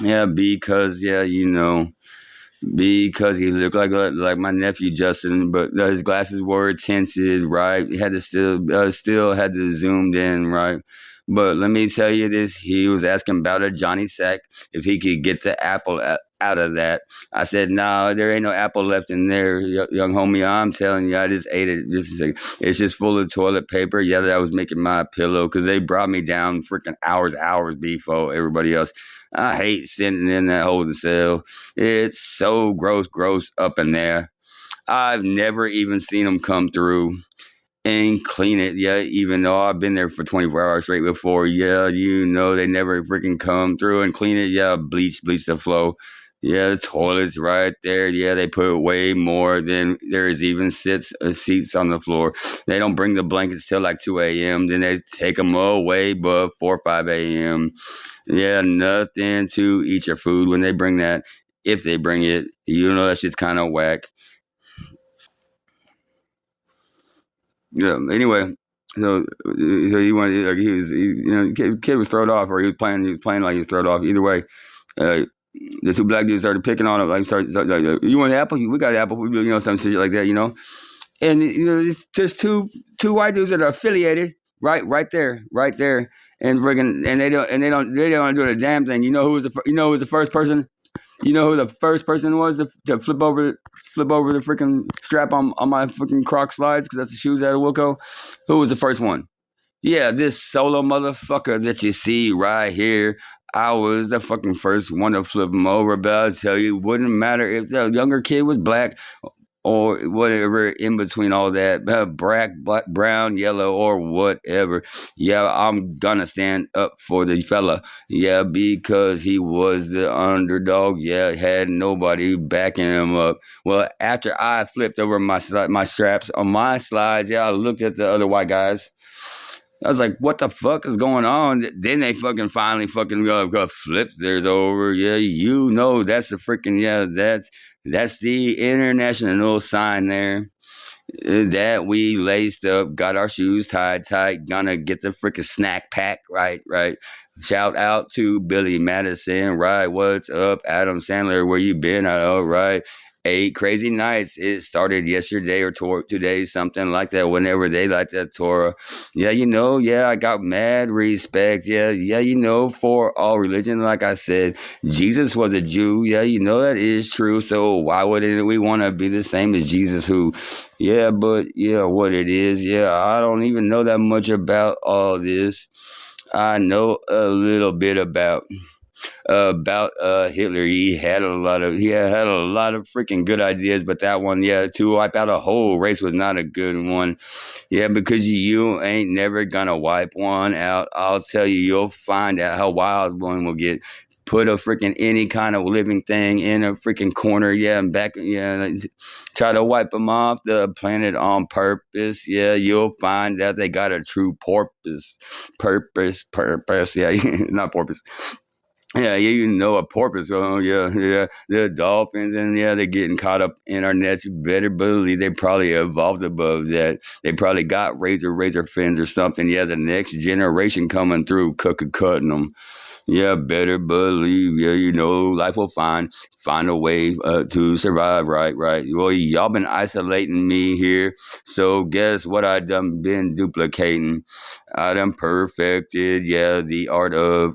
[SPEAKER 1] Yeah, because because he looked like my nephew Justin, but his glasses were tinted, right? He had to still had to zoomed in, right? But let me tell you this: he was asking about a Johnny Sack if he could get the apple out of that. I said, "No, there ain't no apple left in there, young homie. I'm telling you, I just ate it. It's just full of toilet paper. Yeah, that was making my pillow because they brought me down freaking hours before everybody else. I hate sitting in that holding cell. It's so gross up in there. I've never even seen them come through and clean it. Yeah, even though I've been there for 24 hours straight before. Yeah, they never freaking come through and clean it. Yeah, bleach the flow. Yeah, the toilet's right there. Yeah, they put way more than there is even seats on the floor. They don't bring the blankets till like 2 a.m. Then they take them away, but 4 or 5 a.m. Yeah, nothing to eat your food when they bring that. If they bring it, that shit's kind of whack. Yeah. Anyway, so he wanted like kid was thrown off or he was playing like he was thrown off. Either way, uh, the two black dudes started picking on him. Like, you want an apple? We got an apple. Some shit like that. And it's just two white dudes that are affiliated. Right there, and friggin' and they don't do a damn thing. You know who was the first person? You know who the first person was to flip over the freaking strap on my freaking Croc slides because that's the shoes out of Wilco? Who was the first one? Yeah, this solo motherfucker that you see right here. I was the fucking first one to flip him over, but I'll tell you, it wouldn't matter if the younger kid was black or whatever in between all that, black, brown, yellow, or whatever. Yeah, I'm gonna stand up for the fella. Yeah, because he was the underdog. Yeah, had nobody backing him up. Well, after I flipped over my straps on my slides, yeah, I looked at the other white guys. I was like, what the fuck is going on? Then they fucking finally fucking flip theirs over. Yeah, you know that's the freaking that's the international sign there that we laced up, got our shoes tied tight, gonna get the freaking snack pack right, right. Shout out to Billy Madison, right? What's up, Adam Sandler? Where you been? All right. 8 crazy nights. It started yesterday or today, something like that. Whenever they like that Torah, yeah, yeah, I got mad respect. Yeah, yeah, for all religion. Like I said, Jesus was a Jew. Yeah, that is true. So why wouldn't we want to be the same as Jesus? Who yeah, but yeah, what it is, yeah, I don't even know that much about all this. I know a little bit about Hitler. He had a lot of freaking good ideas, but that one, yeah, to wipe out a whole race was not a good one. Yeah, because you ain't never gonna wipe one out. I'll tell you, you'll find out how wild one will get. Put a freaking any kind of living thing in a freaking corner, yeah, and back, yeah, try to wipe them off the planet on purpose. Yeah, you'll find that they got a true purpose. Yeah, not porpoise. Yeah, yeah, a porpoise. Oh, yeah, yeah. The dolphins, and yeah, they're getting caught up in our nets. You better believe they probably evolved above that. They probably got razor fins or something. Yeah, the next generation coming through, cutting them. Yeah, better believe. Yeah, life will find a way to survive. Right, right. Well, y'all been isolating me here, so guess what I done been duplicating. I done perfected, yeah, the art of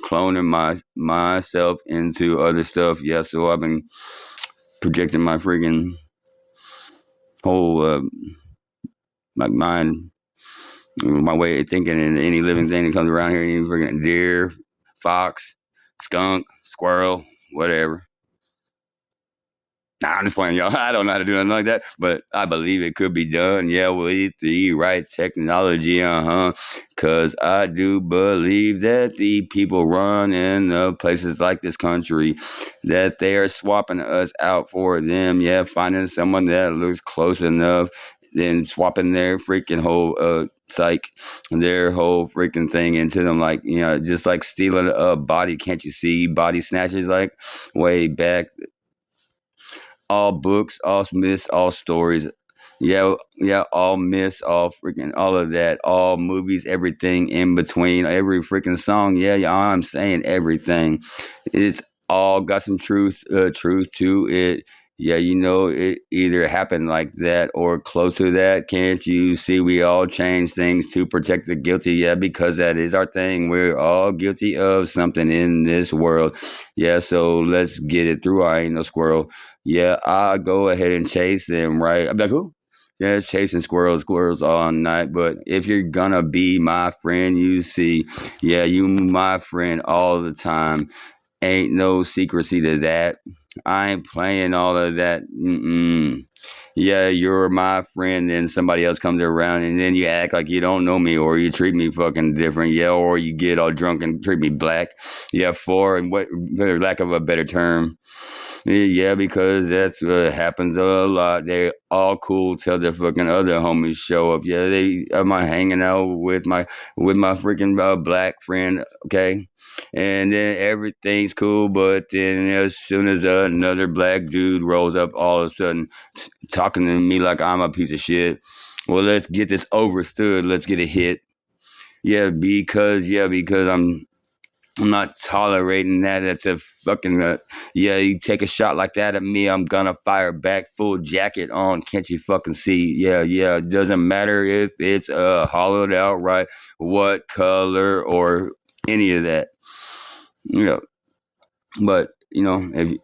[SPEAKER 1] cloning myself into other stuff. Yeah, so I've been projecting my freaking whole my mind, my way of thinking, and any living thing that comes around here, any freaking deer, fox, skunk, squirrel, whatever. Nah, I'm just playing, y'all. I don't know how to do nothing like that, but I believe it could be done. Yeah, with the right technology, Because I do believe that the people run in places like this country, that they are swapping us out for them. Yeah, finding someone that looks close enough, then swapping their freaking whole their whole freaking thing into them, like just like stealing a body. Can't you see body snatchers like way back? All books, all myths, all stories. Yeah, yeah, all myths, all freaking, all of that, all movies, everything in between, every freaking song. Yeah, yeah, I'm saying everything. It's all got some truth to it. Yeah, it either happened like that or close to that. Can't you see we all change things to protect the guilty? Yeah, because that is our thing. We're all guilty of something in this world. Yeah, so let's get it through. I ain't no squirrel. Yeah, I'll go ahead and chase them, right? I'm like, who? Yeah, chasing squirrels all night. But if you're gonna be my friend, you see, yeah, you my friend all the time. Ain't no secrecy to that. I ain't playing all of that. Mm-mm. Yeah, you're my friend, then somebody else comes around and then you act like you don't know me or you treat me fucking different. Yeah, or you get all drunk and treat me black. Yeah, for what lack of a better term. Yeah, because that's what happens a lot. They all cool till the fucking other homies show up. Yeah, they am I hanging out with my freaking black friend, okay? And then everything's cool, but then as soon as another black dude rolls up, all of a sudden talking to me like I'm a piece of shit. Well, let's get this overstood. Let's get a hit. Yeah, because I'm not tolerating that. It's a fucking yeah. You take a shot like that at me, I'm gonna fire back, full jacket on. Can't you fucking see? Yeah, yeah. It doesn't matter if it's hollowed out right, what color or any of that. Yeah, but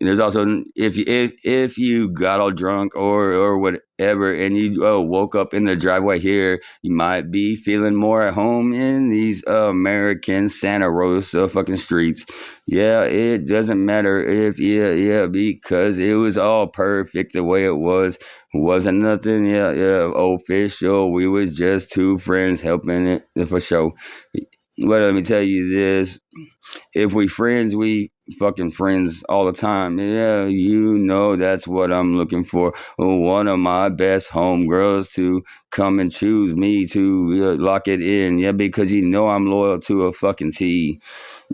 [SPEAKER 1] there's also if you got all drunk or whatever, and you woke up in the driveway here, you might be feeling more at home in these American Santa Rosa fucking streets. Yeah, it doesn't matter if because it was all perfect the way it was. Wasn't nothing official. We was just two friends helping it for show. But let me tell you this: if we friends, we fucking friends all the time. Yeah, that's what I'm looking for. One of my best homegirls to come and choose me to lock it in. Yeah, because I'm loyal to a fucking T.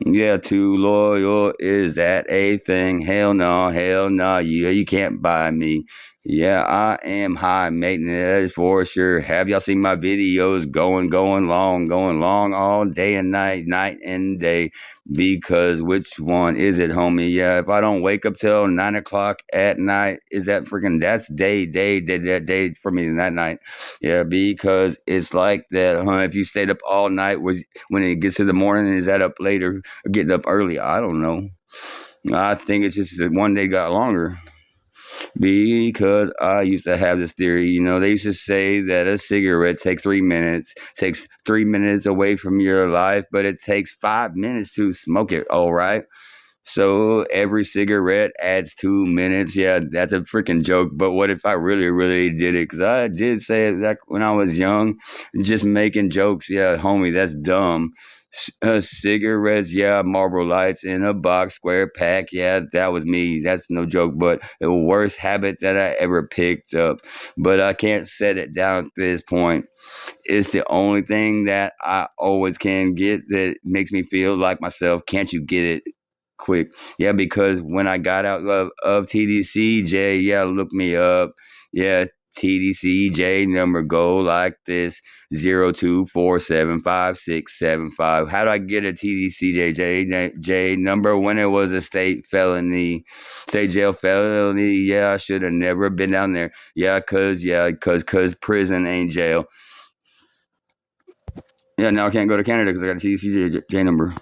[SPEAKER 1] Yeah, too loyal. Is that a thing? Hell no, hell no. Yeah, you can't buy me. Yeah, I am high maintenance for sure. Have y'all seen my videos going long all day and night and day? Because which one is it, homie? Yeah, if I don't wake up till 9 o'clock at night, is that freaking that's that day for me that night? Yeah, because it's like that, huh? If you stayed up all night, was when it gets to the morning, is that up later? Getting up early. I don't know. I think it's just that one day got longer because I used to have this theory. They used to say that a cigarette takes 3 minutes away from your life, but it takes 5 minutes to smoke it. All right. So every cigarette adds 2 minutes. Yeah, that's a freaking joke. But what if I really, really did it? Because I did say it that when I was young, just making jokes. Yeah, homie, that's dumb. Cigarettes, yeah, Marlboro Lights in a box, square pack. Yeah, that was me. That's no joke. But the worst habit that I ever picked up. But I can't set it down at this point. It's the only thing that I always can get that makes me feel like myself. Can't you get it? Quick. Yeah, because when I got out of TDCJ, yeah, look me up. Yeah, TDCJ number go like this 02475675. How do I get a TDCJ number when it was a state felony? State jail felony. Yeah, I should have never been down there. Cause prison ain't jail. Yeah, now I can't go to Canada because I got a TDCJ number.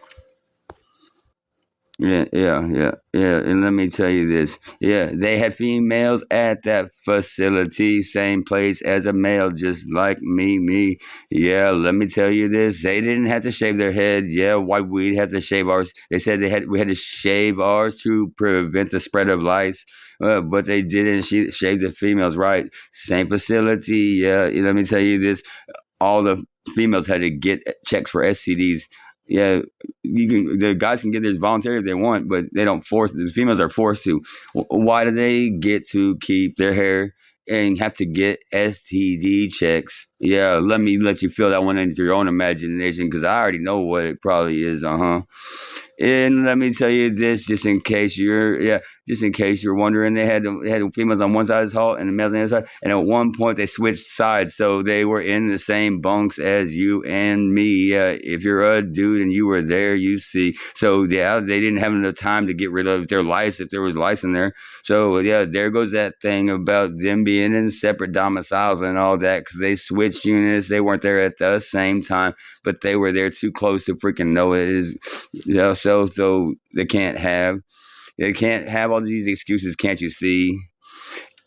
[SPEAKER 1] Yeah. And let me tell you this. Yeah, they had females at that facility, same place as a male, just like me. Yeah, let me tell you this. They didn't have to shave their head. Yeah, why we had to shave ours? They said we had to shave ours to prevent the spread of lice. But they didn't shave the females, right? Same facility. Yeah, let me tell you this. All the females had to get checks for STDs. Yeah, the guys can get theirs voluntary if they want, but they don't force. The females are forced to. Why do they get to keep their hair and have to get STD checks? Yeah, let you feel that one into your own imagination because I already know what it probably is. And let me tell you this, just in case you're wondering, they had females on one side of the hall and the males on the other side. And at one point, they switched sides, so they were in the same bunks as you and me. Yeah, if you're a dude and you were there, you see. So yeah, they didn't have enough time to get rid of their lice if there was lice in there. So yeah, there goes that thing about them being in separate domiciles and all that because they switched units. They weren't there at the same time, but they were there too close to freaking know it is. Yeah, so they can't have all these excuses. Can't you see?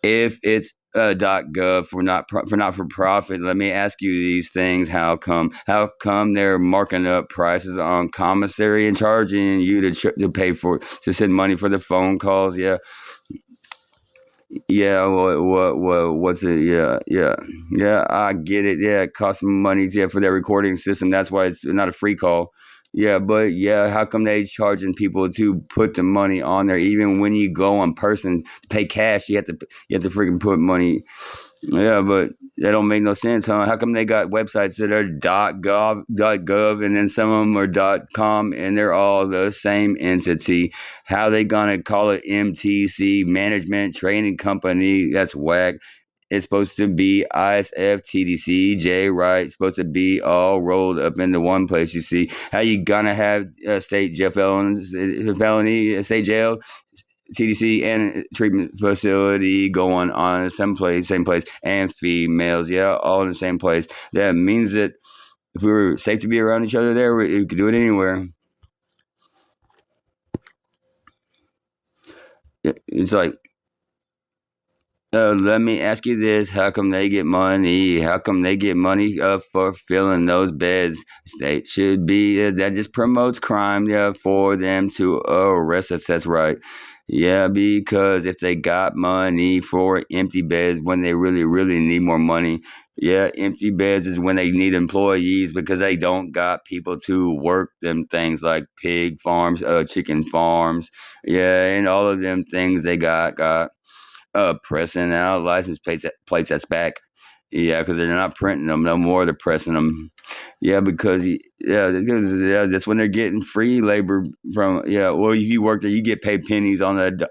[SPEAKER 1] If it's .gov for not for profit, let me ask you these things. How come they're marking up prices on commissary and charging you to pay to send money for the phone calls? Yeah, what's it? Yeah. I get it. Yeah, it costs money. Yeah, for their recording system. That's why it's not a free call. Yeah, but yeah, how come they charging people to put the money on there? Even when you go in person to pay cash, you have to freaking put money. Yeah, but that don't make no sense, huh? How come they got websites that are .gov, and then some of them are .com, and they're all the same entity? How they gonna call it MTC, Management Training Company? That's whack. It's supposed to be ISFTDCJ, right? It's supposed to be all rolled up into one place. You see, how you gonna have state jail felony, state jail, TDC and treatment facility going on same place, and females, yeah, all in the same place. That means that if we were safe to be around each other there, we could do it anywhere. it's like, let me ask you this: how come they get money? How come they get money for filling those beds? State should be that just promotes crime. Yeah, for them to arrest us. That's right. Yeah, because if they got money for empty beds when they really, really need more money. Yeah, empty beds is when they need employees because they don't got people to work them things like pig farms, chicken farms. Yeah, and all of them things they got pressing out license plates that's back. Yeah, because they're not printing them no more. They're pressing them. Yeah, because yeah, that's when they're getting free labor from. Yeah, well, if you work there, you get paid pennies on the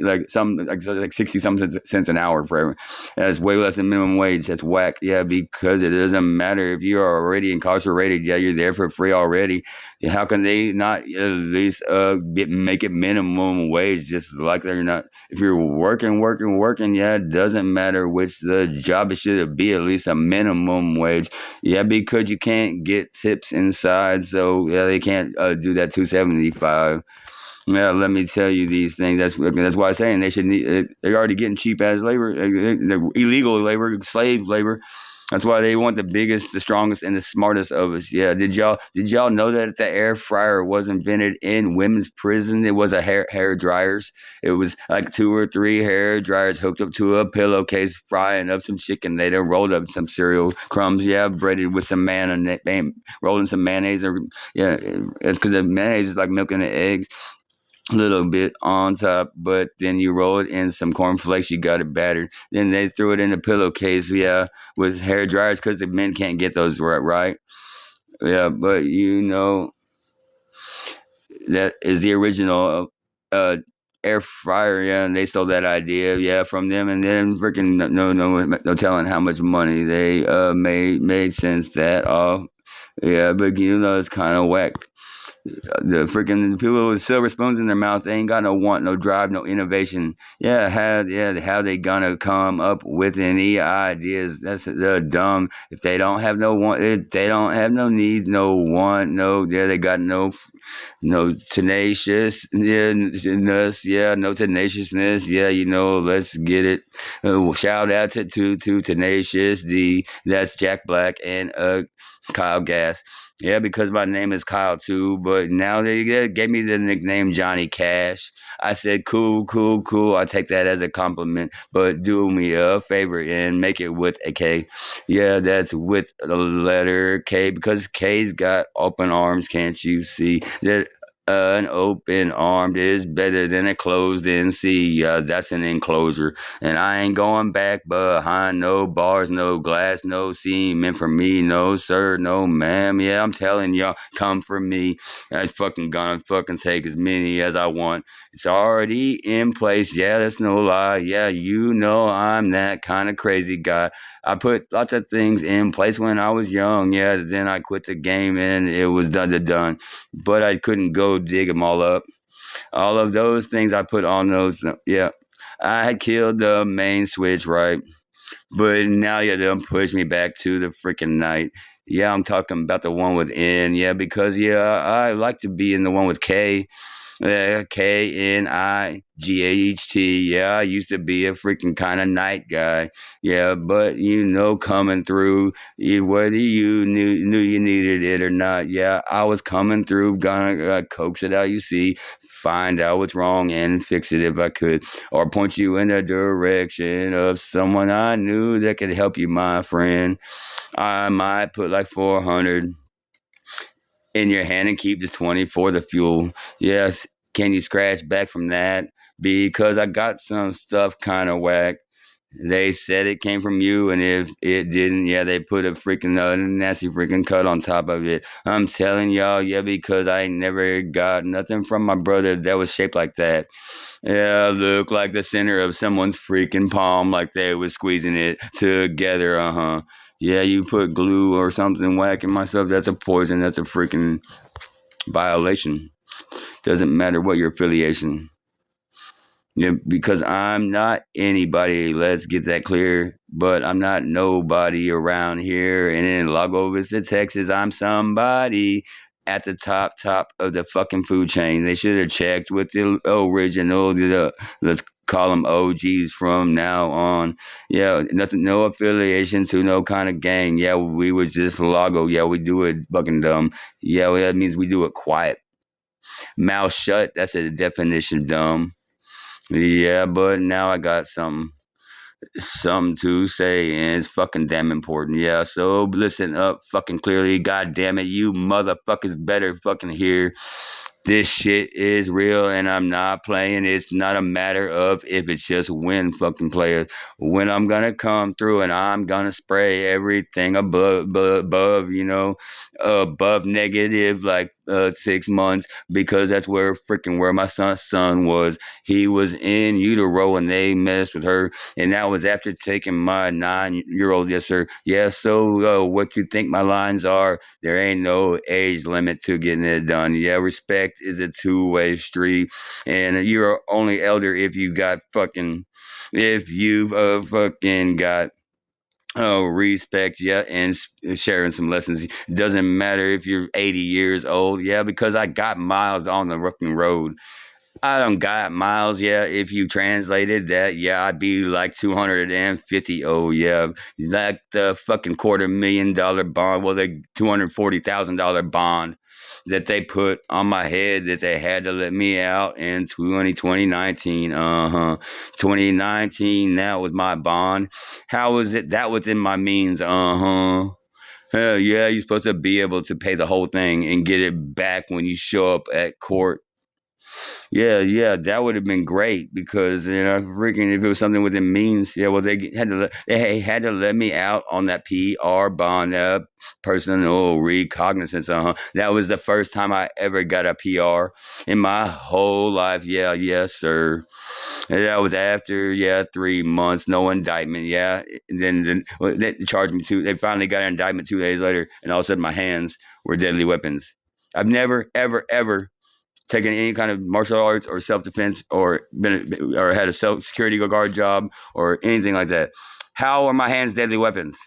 [SPEAKER 1] like some like 60 some cents an hour for. That's way less than minimum wage. That's whack. Yeah, because it doesn't matter if you are already incarcerated. Yeah, you're there for free already. How can they not at least make it minimum wage? Just like they're not. If you're working, yeah, it doesn't matter which the job it should be. At least a minimum wage. Yeah, because you can't get tips inside, so yeah, they can't do that 275. Yeah, let me tell you these things. That's why I'm saying they should need. They're already getting cheap ass labor, illegal labor, slave labor. That's why they want the biggest, the strongest, and the smartest of us. Yeah, did y'all know that the air fryer was invented in women's prison? It was a hair dryers. It was like two or three hair dryers hooked up to a pillowcase, frying up some chicken. They then rolled up some cereal crumbs. Yeah, breaded with some rolled in some mayonnaise. Or yeah, it's because the mayonnaise is like milking the eggs a little bit on top, but then you roll it in some cornflakes. You got it battered. Then they threw it in a pillowcase, yeah, with hair dryers because the men can't get those right. Yeah, but that is the original air fryer. Yeah, and they stole that idea, yeah, from them, and then freaking no telling how much money they made since that. Yeah, but it's kind of whack. The freaking people with silver spoons in their mouth, they ain't got no want, no drive, no innovation. How they gonna come up with any ideas? That's dumb. If they don't have no want, if they don't have no needs, no want, they got no tenaciousness, no tenaciousness, let's get it. Shout out to Tenacious D, that's Jack Black and Kyle Gass. Yeah, because my name is Kyle too, but now they gave me the nickname Johnny Cash. I said, cool, cool, cool. I take that as a compliment, but do me a favor and make it with a K. Yeah, that's with the letter K because K's got open arms. Can't you see that? An open armed is better than a closed in sea. Yeah, that's an enclosure. And I ain't going back behind no bars, no glass, no cement for me. No, sir, no, ma'am. Yeah, I'm telling y'all, come for me. I'm fucking gonna fucking take as many as I want. It's already in place. Yeah, that's no lie. Yeah, I'm that kind of crazy guy. I put lots of things in place when I was young. Yeah, then I quit the game and it was done. But I couldn't go dig them all up. All of those things I put on those. Yeah, I had killed the main switch, right? But now you done push me back to the freaking night. Yeah, I'm talking about the one with N. Yeah, because I like to be in the one with K. Knight. Yeah, I used to be a freaking kind of night guy. Yeah, but coming through, whether you knew you needed it or not. Yeah, I was coming through, gonna coax it out. You see, find out what's wrong and fix it if I could, or point you in the direction of someone I knew that could help you, my friend. I might put like 400 in your hand and keep the 20 for the fuel. Yes, can you scratch back from that? Because I got some stuff kind of whack. They said it came from you, and if it didn't, yeah, they put a freaking nasty freaking cut on top of it. I'm telling y'all, yeah, because I ain't never got nothing from my brother that was shaped like that. Yeah, look like the center of someone's freaking palm, like they was squeezing it together. Yeah, you put glue or something whacking myself. That's a poison. That's a freaking violation. Doesn't matter what your affiliation. Yeah, because I'm not anybody. Let's get that clear. But I'm not nobody around here. And in Lago Vista, Texas, I'm somebody. at the top of the fucking food chain. They should have checked with the original. Let's call them OGs from now on. Yeah, nothing, no affiliation to no kind of gang. Yeah, we was just logo. Yeah, we do it fucking dumb. Yeah, well, that means we do it quiet. Mouth shut. That's the definition of dumb. Yeah, but now I got something to say, and it's fucking damn important. Yeah, so listen up fucking clearly. God damn it, you motherfuckers better fucking hear. This shit is real, and I'm not playing. It's not a matter of if, it's just when fucking players. When I'm gonna come through and I'm gonna spray everything above, above negative like 6 months, because that's where my son was. He was in utero and they messed with her, and that was after taking my 9-year old. Yes, sir. Yeah. So, what you think my lines are? There ain't no age limit to getting it done. Yeah, respect is a two-way street, and you're only elder if you've fucking got respect, yeah, and sharing some lessons. Doesn't matter if you're 80 years old, yeah, because I got miles on the fucking road. I don't got miles, yeah. If you translated that, yeah, I'd be like 250. Oh, yeah. Like the fucking $250,000 bond, well, the $240,000 bond that they put on my head that they had to let me out in 2019. 2019, that was my bond. How was it that within my means? Hell yeah, you're supposed to be able to pay the whole thing and get it back when you show up at court. Yeah, that would have been great because freaking if it was something within means, yeah. Well, they had to let me out on that PR bond, personal recognizance. That was the first time I ever got a PR in my whole life. Yeah, yes, sir. And that was after 3 months, no indictment. Yeah, and then well, they charged me two. They finally got an indictment 2 days later, and all of a sudden my hands were deadly weapons. I've never, ever taken any kind of martial arts or self defense or had a self security guard job or anything like that. How are my hands deadly weapons?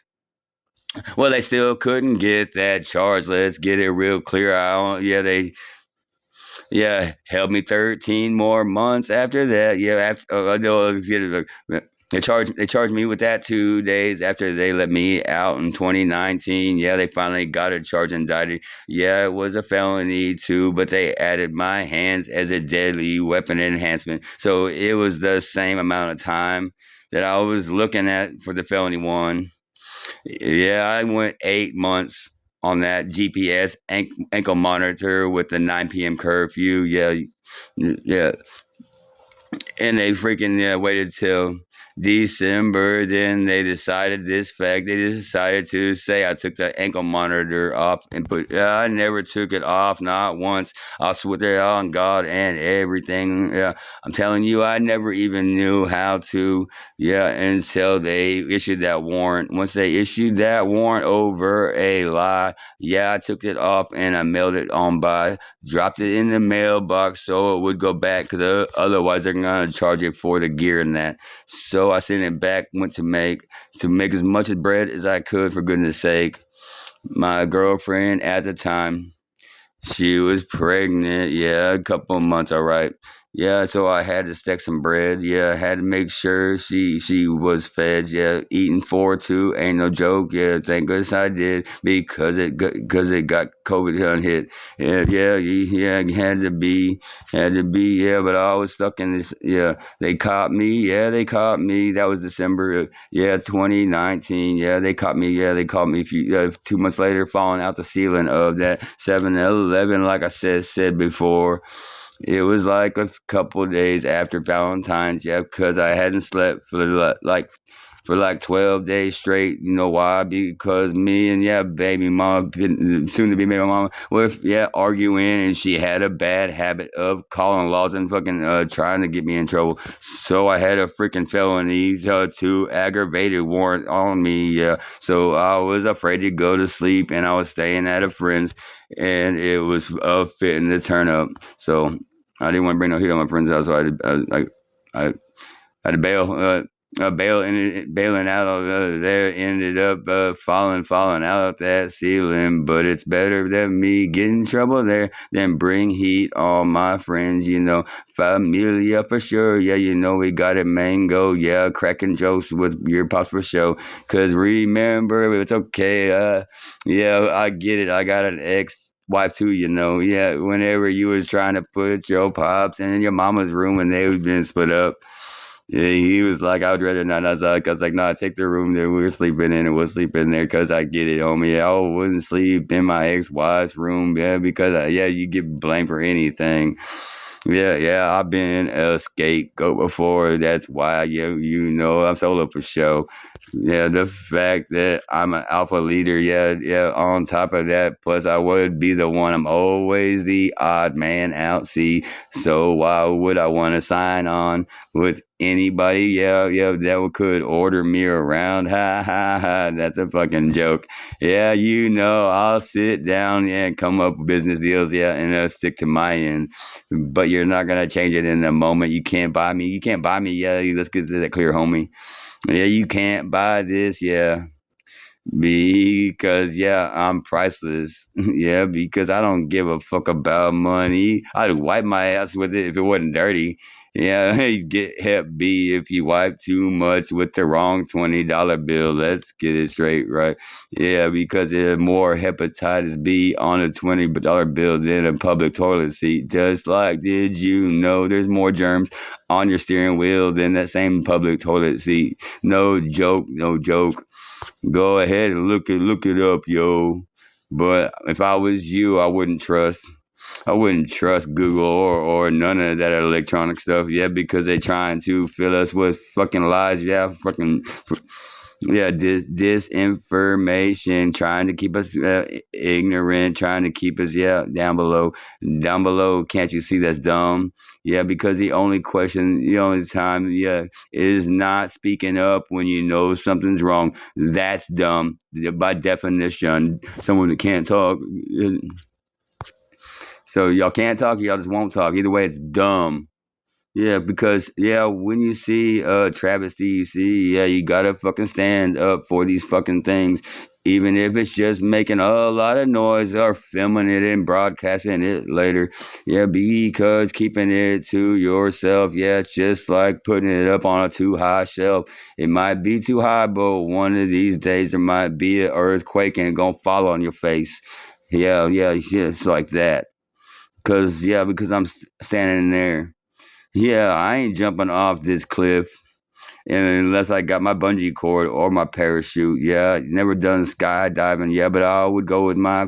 [SPEAKER 1] Well, they still couldn't get that charge. Let's get it real clear. They held me 13 more months after that. Yeah, they charged me with that 2 days after they let me out in 2019. Yeah, they finally got a charge indicted. Yeah, it was a felony too, but they added my hands as a deadly weapon enhancement. So it was the same amount of time that I was looking at for the felony one. Yeah, I went 8 months on that GPS ankle monitor with the 9 p.m. curfew. Yeah, and they freaking waited till December. Then they decided this fact. They decided to say I took the ankle monitor off and put. I never took it off, not once. I swear on God and everything. Yeah, I'm telling you, I never even knew how to. Yeah, until they issued that warrant. Once they issued that warrant over a lie, yeah, I took it off and I mailed it on by. Dropped it in the mailbox so it would go back because otherwise they're gonna charge it for the gear and that. So I sent it back. Went to make as much bread as I could for goodness sake. My girlfriend at the time, she was pregnant. Yeah, a couple of months. All right. Yeah, so I had to stack some bread. Yeah, I had to make sure she was fed. Yeah, eating for two ain't no joke. Yeah, thank goodness I did because it got COVID hit. Yeah, had to be. Yeah, but I was stuck in this. Yeah, they caught me. Yeah, they caught me. That was December. 2019. Yeah, they caught me. Yeah, they caught me 2 months later, falling out the ceiling of that 7-Eleven. Like I said before. It was like a couple of days after Valentine's, yeah, because I hadn't slept for like 12 days straight. You know why? Because me and baby mom, soon to be baby mama, were arguing, and she had a bad habit of calling laws and fucking trying to get me in trouble. So I had a freaking felony to aggravated warrant on me. Yeah, so I was afraid to go to sleep, and I was staying at a friend's, and it was fitting to turn up. So I didn't want to bring no heat on my friend's house, so I had to bail. bailing out of there, ended up falling out of that ceiling. But it's better than me getting in trouble there than bring heat. All my friends, familia for sure. Yeah, we got it, mango. Yeah, cracking jokes with your pops for sure. Cause remember, it's okay. Yeah, I get it. I got an ex wife too, Yeah, whenever you was trying to put your pops in your mama's room and they was been split up. Yeah, he was like, I would rather not. I was like, nah, take the room that we were sleeping in and we'll sleep in there because I get it, homie. Yeah, I wouldn't sleep in my ex-wife's room, yeah, because, yeah, you get blamed for anything. Yeah, I've been a scapegoat before. That's why, yeah, I'm solo for show. Yeah, the fact that I'm an alpha leader, yeah. On top of that, plus I would be the one. I'm always the odd man out. See, so why would I want to sign on with anybody? Yeah, that could order me around. Ha ha ha. That's a fucking joke. Yeah, I'll sit down and come up with business deals. Yeah, and stick to my end. But you're not gonna change it in the moment. You can't buy me. You can't buy me. Yeah, let's get that clear, homie. Yeah, you can't buy this. Yeah, because I'm priceless. Yeah, because I don't give a fuck about money. I'd wipe my ass with it if it wasn't dirty. Yeah, you get Hep B if you wipe too much with the wrong $20 bill. Let's get it straight, right? Yeah, because there's more hepatitis B on a $20 bill than a public toilet seat. Just like, did you know there's more germs on your steering wheel than that same public toilet seat? No joke, no joke. Go ahead and look it up, yo. But if I was you, I wouldn't trust Google or none of that electronic stuff. Yeah, because they trying to fill us with fucking lies. Yeah, fucking yeah, disinformation, trying to keep us ignorant, trying to keep us down below. Can't you see that's dumb? Yeah, because the only time, is not speaking up when you know something's wrong. That's dumb by definition. Someone that can't talk. So y'all can't talk, y'all just won't talk. Either way, it's dumb. Yeah, because when you see travesty, you gotta fucking stand up for these fucking things, even if it's just making a lot of noise or filming it and broadcasting it later. Yeah, because keeping it to yourself, it's just like putting it up on a too high shelf. It might be too high, but one of these days there might be an earthquake and it gonna fall on your face. Yeah, it's like that. Because I'm standing there. Yeah, I ain't jumping off this cliff unless I got my bungee cord or my parachute. Yeah, never done skydiving. Yeah, but I would go with my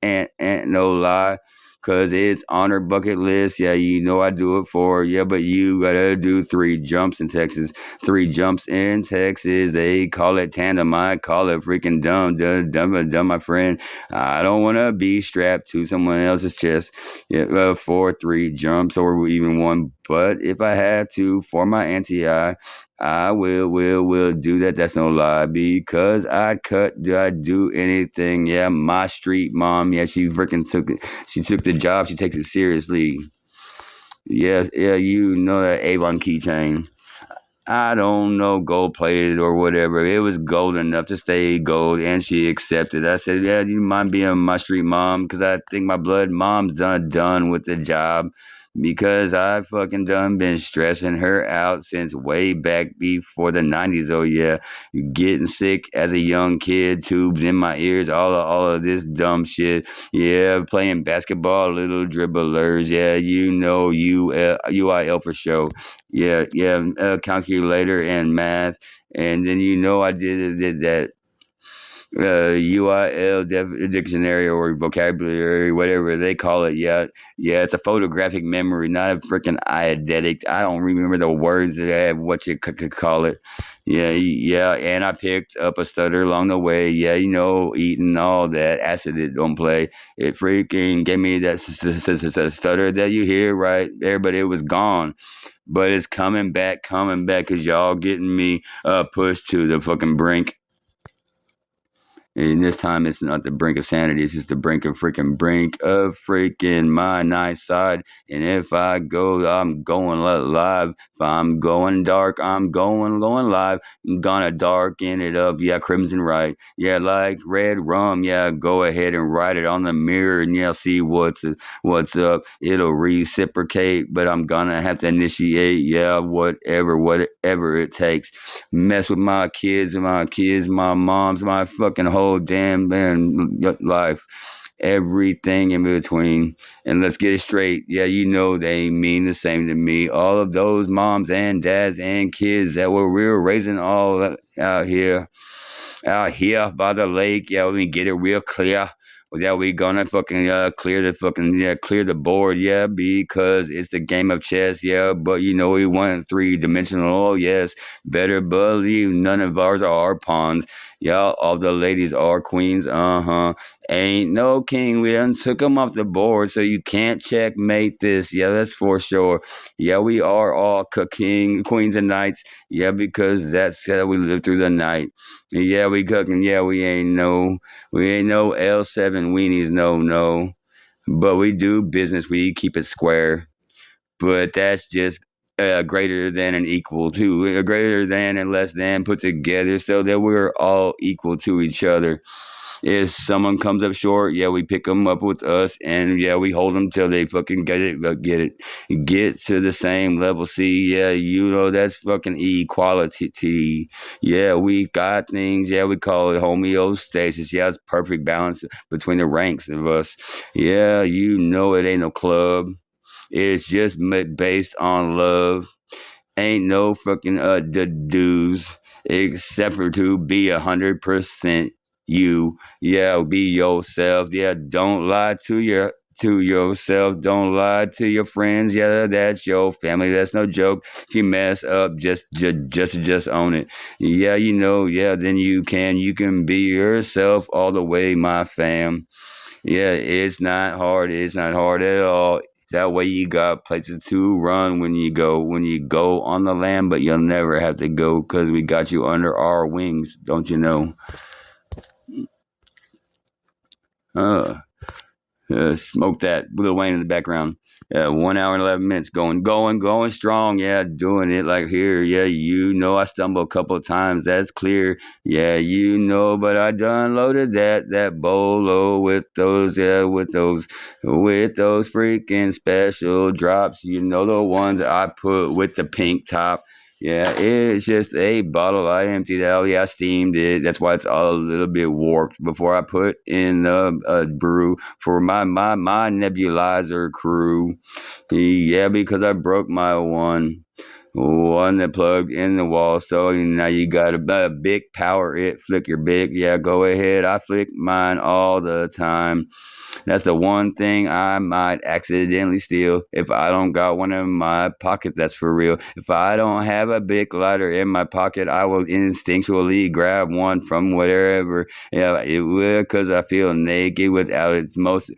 [SPEAKER 1] aunt, no lie. Cause it's on her bucket list. Yeah, I do it for her. Yeah, but you gotta do 3 jumps in Texas. 3 jumps in Texas. They call it tandem. I call it freaking dumb, my friend. I don't wanna be strapped to someone else's chest. Yeah, for 3 jumps or even one. But if I had to, for my auntie, I will do that. That's no lie because do I do anything? Yeah, my street mom. Yeah, she freaking took it. She took the job. She takes it seriously. Yes, yeah, that Avon keychain. I don't know, gold plated or whatever. It was gold enough to stay gold, and she accepted. I said, "Yeah, you mind being my street mom?" Because I think my blood mom's done with the job. Because I fucking done been stressing her out since way back before the 90s. Oh yeah, getting sick as a young kid, tubes in my ears, all of this dumb shit. Yeah, playing basketball, little dribblers. Yeah, UIL for sure. Yeah, calculator and math, and then I did that UIL dictionary or vocabulary, whatever they call it. Yeah, it's a photographic memory, not a freaking eidetic. I don't remember the words that have what you could call it. Yeah, and I picked up a stutter along the way. Yeah, eating all that acid it don't play. It freaking gave me that stutter that you hear right there, but it was gone. But it's coming back, because y'all getting me pushed to the fucking brink. And this time it's not the brink of sanity. It's just the brink of freaking my nice side. And if I go, I'm going live. If I'm going dark, I'm going live. I'm gonna darken it up. Yeah, crimson right. Yeah, like red rum. Yeah, go ahead and write it on the mirror, and yeah, see what's up. It'll reciprocate, but I'm gonna have to initiate. Yeah, whatever it takes. Mess with my moms, my fucking whole damn life, everything in between. And let's get it straight. Yeah, you know they mean the same to me. All of those moms and dads and kids that we were raising all out here by the lake. Yeah, we get it real clear. Yeah, we gonna fucking clear the board. Yeah, because it's the game of chess. Yeah, but you know we want three dimensional. Oh yes, better believe none of ours are pawns. Yeah, all the ladies are queens. Ain't no king. We done took them off the board, so you can't checkmate this. Yeah, that's for sure. Yeah, we are all king, queens, and knights. Yeah, because that's how we live through the night. Yeah, we cooking. Yeah, we ain't no L7 weenies. No, no. But we do business. We keep it square. But that's just greater than and equal to, greater than and less than put together so that we're all equal to each other. If someone comes up short, yeah, we pick them up with us, and yeah, we hold them till they fucking get to the same level. See, yeah, you know that's fucking equality. Yeah, we got things. Yeah, we call it homeostasis. Yeah, it's perfect balance between the ranks of us. Yeah, you know it ain't no club. It's just based on love. Ain't no fucking the dues except for to be 100% you. Yeah, be yourself. Yeah, don't lie to yourself. Don't lie to your friends. Yeah, that's your family. That's no joke. If you mess up, just own it. Yeah, you know. Yeah, then you can be yourself all the way, my fam. Yeah, it's not hard. It's not hard at all. That way you got places to run when you go on the land, but you'll never have to go because we got you under our wings, don't you know? Uh, smoke that Lil Wayne in the background. 1 hour and 11 minutes, going strong. Yeah, doing it like here. Yeah, you know I stumble a couple of times. That's clear. Yeah, you know, but I done loaded that bolo with those with those freaking special drops. You know the ones that I put with the pink top. Yeah, it's just a bottle I emptied out. Yeah, I steamed it. That's why it's all a little bit warped before I put in the brew for my nebulizer crew. Yeah, because I broke my one that plugged in the wall. So now you got a big power it flick your big. Yeah, go ahead. I flick mine all the time. That's the one thing I might accidentally steal if I don't got one in my pocket. That's for real. If I don't have a big lighter in my pocket, I will instinctually grab one from wherever. Yeah, it will because I feel naked without its most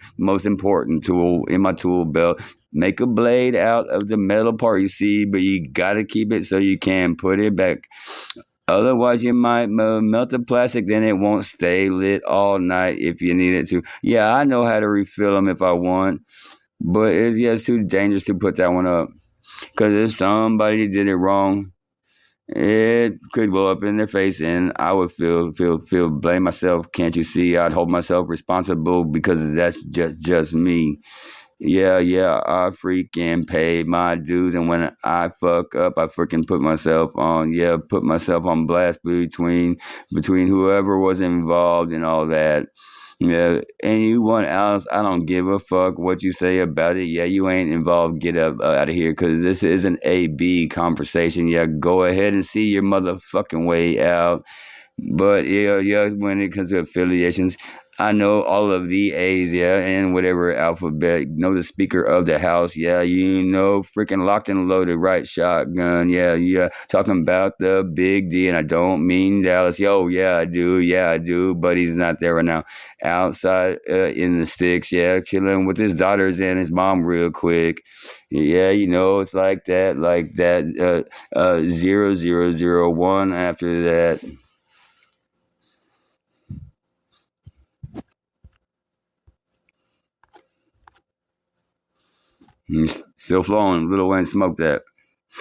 [SPEAKER 1] important tool in my tool belt. Make a blade out of the metal part you see, but you gotta keep it so you can put it back. Otherwise, you might melt the plastic, then it won't stay lit all night if you need it to. Yeah, I know how to refill them if I want, but it's too dangerous to put that one up. Because if somebody did it wrong, it could blow up in their face, and I would feel blame myself. Can't you see? I'd hold myself responsible because that's just me. Yeah, yeah, I freaking paid my dues, and when I fuck up, I freaking put myself on blast between whoever was involved and all that. Yeah, anyone else, I don't give a fuck what you say about it. Yeah, you ain't involved. Get up out of here, cause this is an A-B conversation. Yeah, go ahead and see your motherfucking way out. But yeah, when it comes to affiliations, I know all of the A's, yeah, and whatever alphabet. Know the Speaker of the House, yeah, you know, freaking locked and loaded, right shotgun, yeah, yeah. Talking about the Big D, and I don't mean Dallas. Yo, yeah, I do, but he's not there right now. Outside in the sticks, yeah, chilling with his daughters and his mom real quick. Yeah, you know, it's like that, 0001 after that. Still flowing. Lil Wayne smoked that.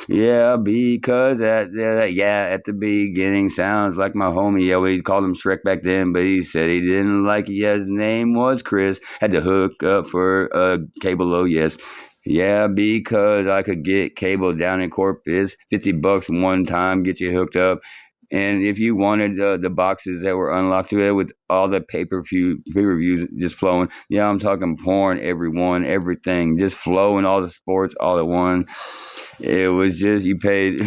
[SPEAKER 1] Yeah, because at the beginning sounds like my homie. Yeah, we called him Shrek back then, but he said he didn't like it. Yeah, his name was Chris. Had to hook up for cable. Oh yes, yeah, because I could get cable down in Corpus, $50 one time, get you hooked up. And if you wanted the boxes that were unlocked to it with all the pay per views just flowing, yeah, I'm talking porn, everyone, everything, just flowing, all the sports all at once. It was just you paid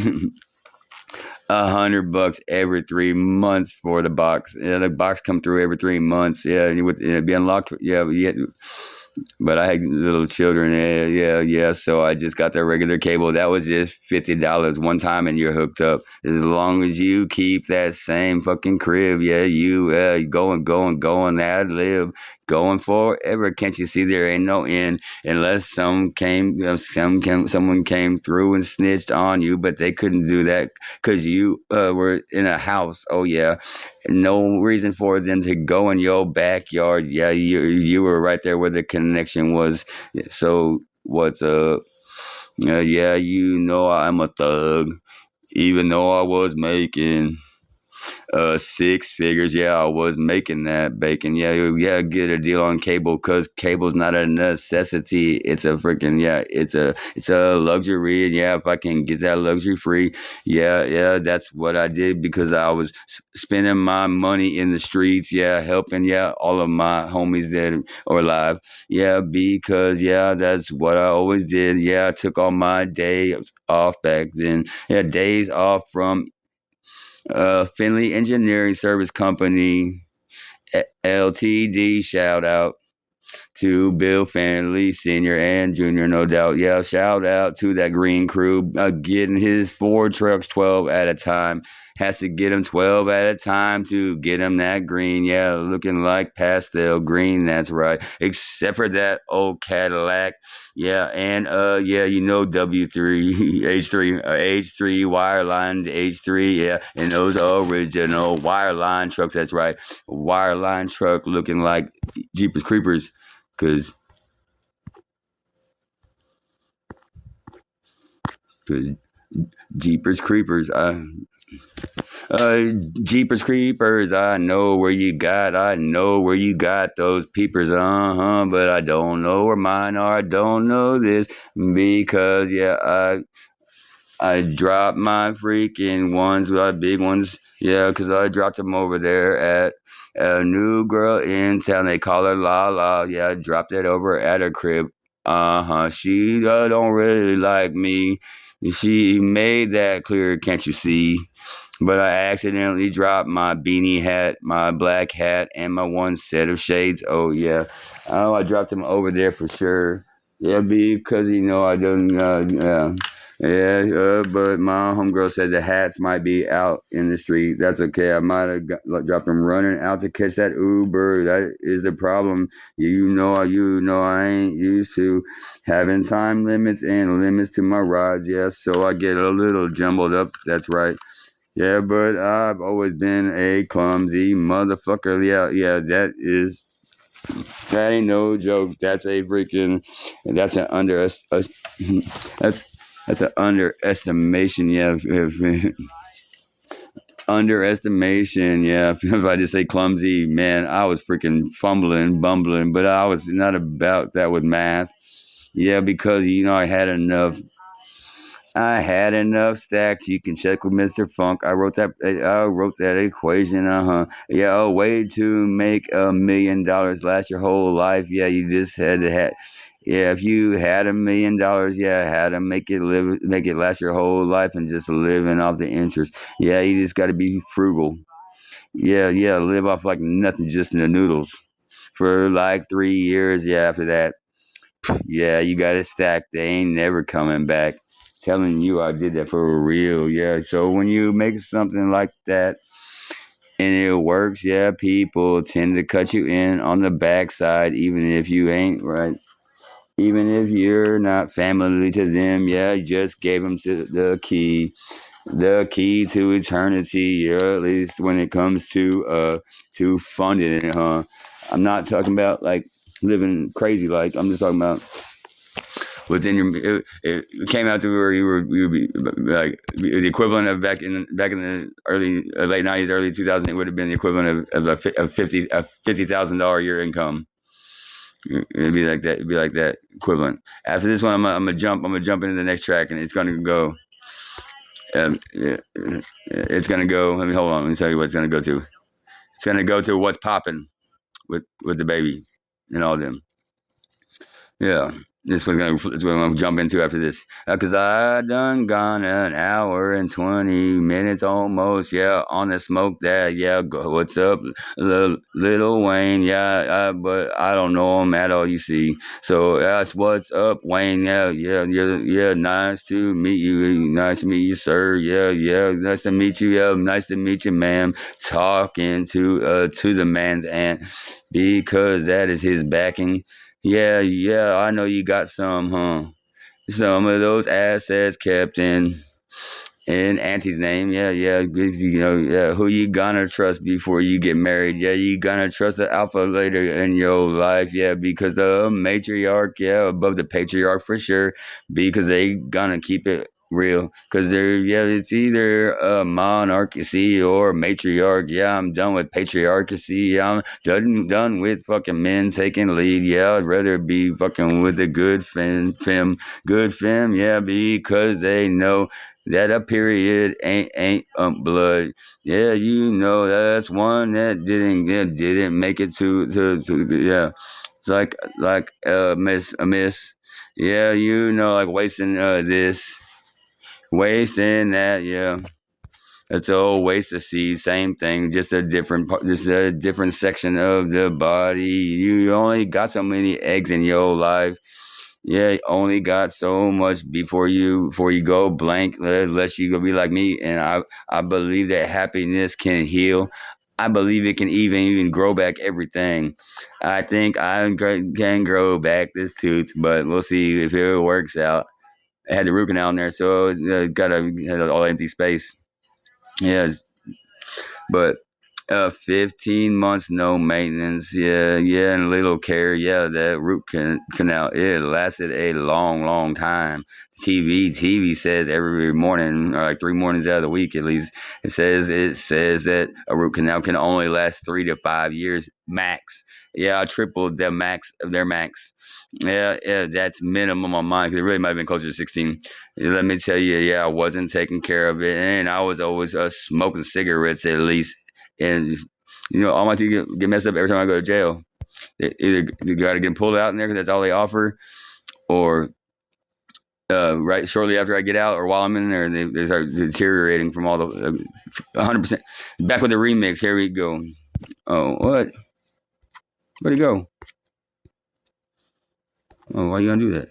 [SPEAKER 1] $100 every 3 months for the box. Yeah, the box come through every 3 months. Yeah, and it'd be unlocked. Yeah, but I had little children. Yeah. So I just got the regular cable. That was just $50 one time, and you're hooked up. As long as you keep that same fucking crib, yeah, you going ad lib, going forever. Can't you see there ain't no end unless someone came through and snitched on you, but they couldn't do that because you were in a house. Oh yeah, no reason for them to go in your backyard. Yeah, you were right there where the connection was. So what's up? Yeah, I'm a thug, even though I was making 6 figures. Yeah, I was making that bacon. Yeah, get a deal on cable because cable's not a necessity. It's a freaking it's a luxury. And yeah, if I can get that luxury free, yeah, that's what I did because I was spending my money in the streets. Yeah, helping all of my homies that are alive. Yeah, because that's what I always did. Yeah, I took all my days off back then. Yeah, days off from Finley Engineering Service Company, LTD, shout out to Bill Fanley, Senior and Junior, no doubt. Yeah, shout out to that green crew getting his 4 trucks 12 at a time. Has to get them 12 at a time to get them that green. Yeah, looking like pastel green. That's right. Except for that old Cadillac. Yeah, and W3, H3, H3 wireline, H3. Yeah, and those original wireline trucks. That's right. Wireline truck looking like Jeepers Creepers. Cause, cause Jeepers Creepers, uh, Jeepers Creepers, I know where you got those peepers, but I don't know where mine are. I don't know this because I dropped my freaking ones, my big ones. Yeah, because I dropped them over there at a new girl in town. They call her La La. Yeah, I dropped it over at her crib. She don't really like me. She made that clear, can't you see? But I accidentally dropped my beanie hat, my black hat, and my one set of shades. Oh yeah, I dropped them over there for sure. Yeah, because I don't. But my homegirl said the hats might be out in the street. That's okay. I might have dropped them running out to catch that Uber. That is the problem. I ain't used to having time limits and limits to my rides. Yeah, so I get a little jumbled up. That's right. Yeah, but I've always been a clumsy motherfucker. Yeah, that ain't no joke. That's an that's an underestimation. Yeah, underestimation. Yeah, if I just say clumsy, man, I was freaking fumbling, bumbling, but I was not about that with math. Yeah, because I had enough stacks. You can check with Mr. Funk. I wrote that equation. Yeah, a way to make $1 million last your whole life. Yeah, you just had to have. Yeah, if you had $1 million, yeah, how to make it last your whole life, and just living off the interest. Yeah, you just got to be frugal. Yeah, live off like nothing, just in the noodles for like 3 years. Yeah, after that. Yeah, you got it stacked. They ain't never coming back. Telling you I did that for real. Yeah. So when you make something like that and it works, yeah, people tend to cut you in on the backside, even if you ain't right. Even if you're not family to them, yeah, you just gave them to the key to eternity. Yeah, at least when it comes to funding it, huh? I'm not talking about like living crazy. Like I'm just talking about within your. It came out to where you would be like the equivalent of back in the early late '90s, early 2000s. It would have been the equivalent of $50,000 a year income. It'd be like that. It'd be like that equivalent. After this one, I'm gonna jump. I'm gonna jump into the next track, and it's gonna go. Yeah, it's gonna go. Let me hold on. Let me tell you what it's gonna go to. It's gonna go to what's popping with the baby and all them. Yeah, this is what I'm gonna jump into after this. Cause I done gone an hour and 20 minutes almost. Yeah, on the smoke that. Yeah, what's up, Lil Wayne? Yeah, but I don't know him at all. You see, so that's what's up, Wayne. Yeah, yeah, yeah, yeah. Nice to meet you. Nice to meet you, sir. Yeah, yeah. Nice to meet you. Yeah, nice to meet you, ma'am. Talking to the man's aunt because that is his backing. Yeah, yeah, I know you got some, huh? Some of those assets kept in Auntie's name. Yeah, yeah, yeah. Who you gonna trust before you get married? Yeah, you gonna trust the alpha later in your life. Yeah, because the matriarch, yeah, above the patriarch for sure. Because they gonna keep it real. Because it's either a monarchy or matriarch. Yeah, I'm done with patriarchy. Yeah, I'm done with fucking men taking lead. Yeah, I'd rather be fucking with a good femme. Yeah, because they know that a period ain't blood. Yeah, that's one that didn't make it to yeah. It's like miss. Yeah, like wasting this, wasting that. Yeah, it's all waste of seed. Same thing, just a different section of the body. You only got so many eggs in your life. Yeah, you only got so much before you go blank. Unless you go be like me, and I believe that happiness can heal. I believe it can even grow back everything. I think can grow back this tooth, but we'll see if it works out. I had the root canal in there, so got all empty space. Yeah, but 15 months no maintenance, yeah, yeah, and little care, yeah. That canal, it lasted a long time. TV says every morning, or like 3 mornings out of the week at least, it says that a root canal can only last 3 to 5 years max. Yeah, I tripled their max. Yeah, yeah, that's minimum on mine because it really might have been closer to 16. Let me tell you, yeah, I wasn't taking care of it, and I was always smoking cigarettes at least. And all my teeth get messed up every time I go to jail. Either you got to get pulled out in there because that's all they offer, or right shortly after I get out, or while I'm in there, they start deteriorating from all the 100%. Back with the remix. Here we go. Oh, what? Where'd he go? Oh, why you gonna do that?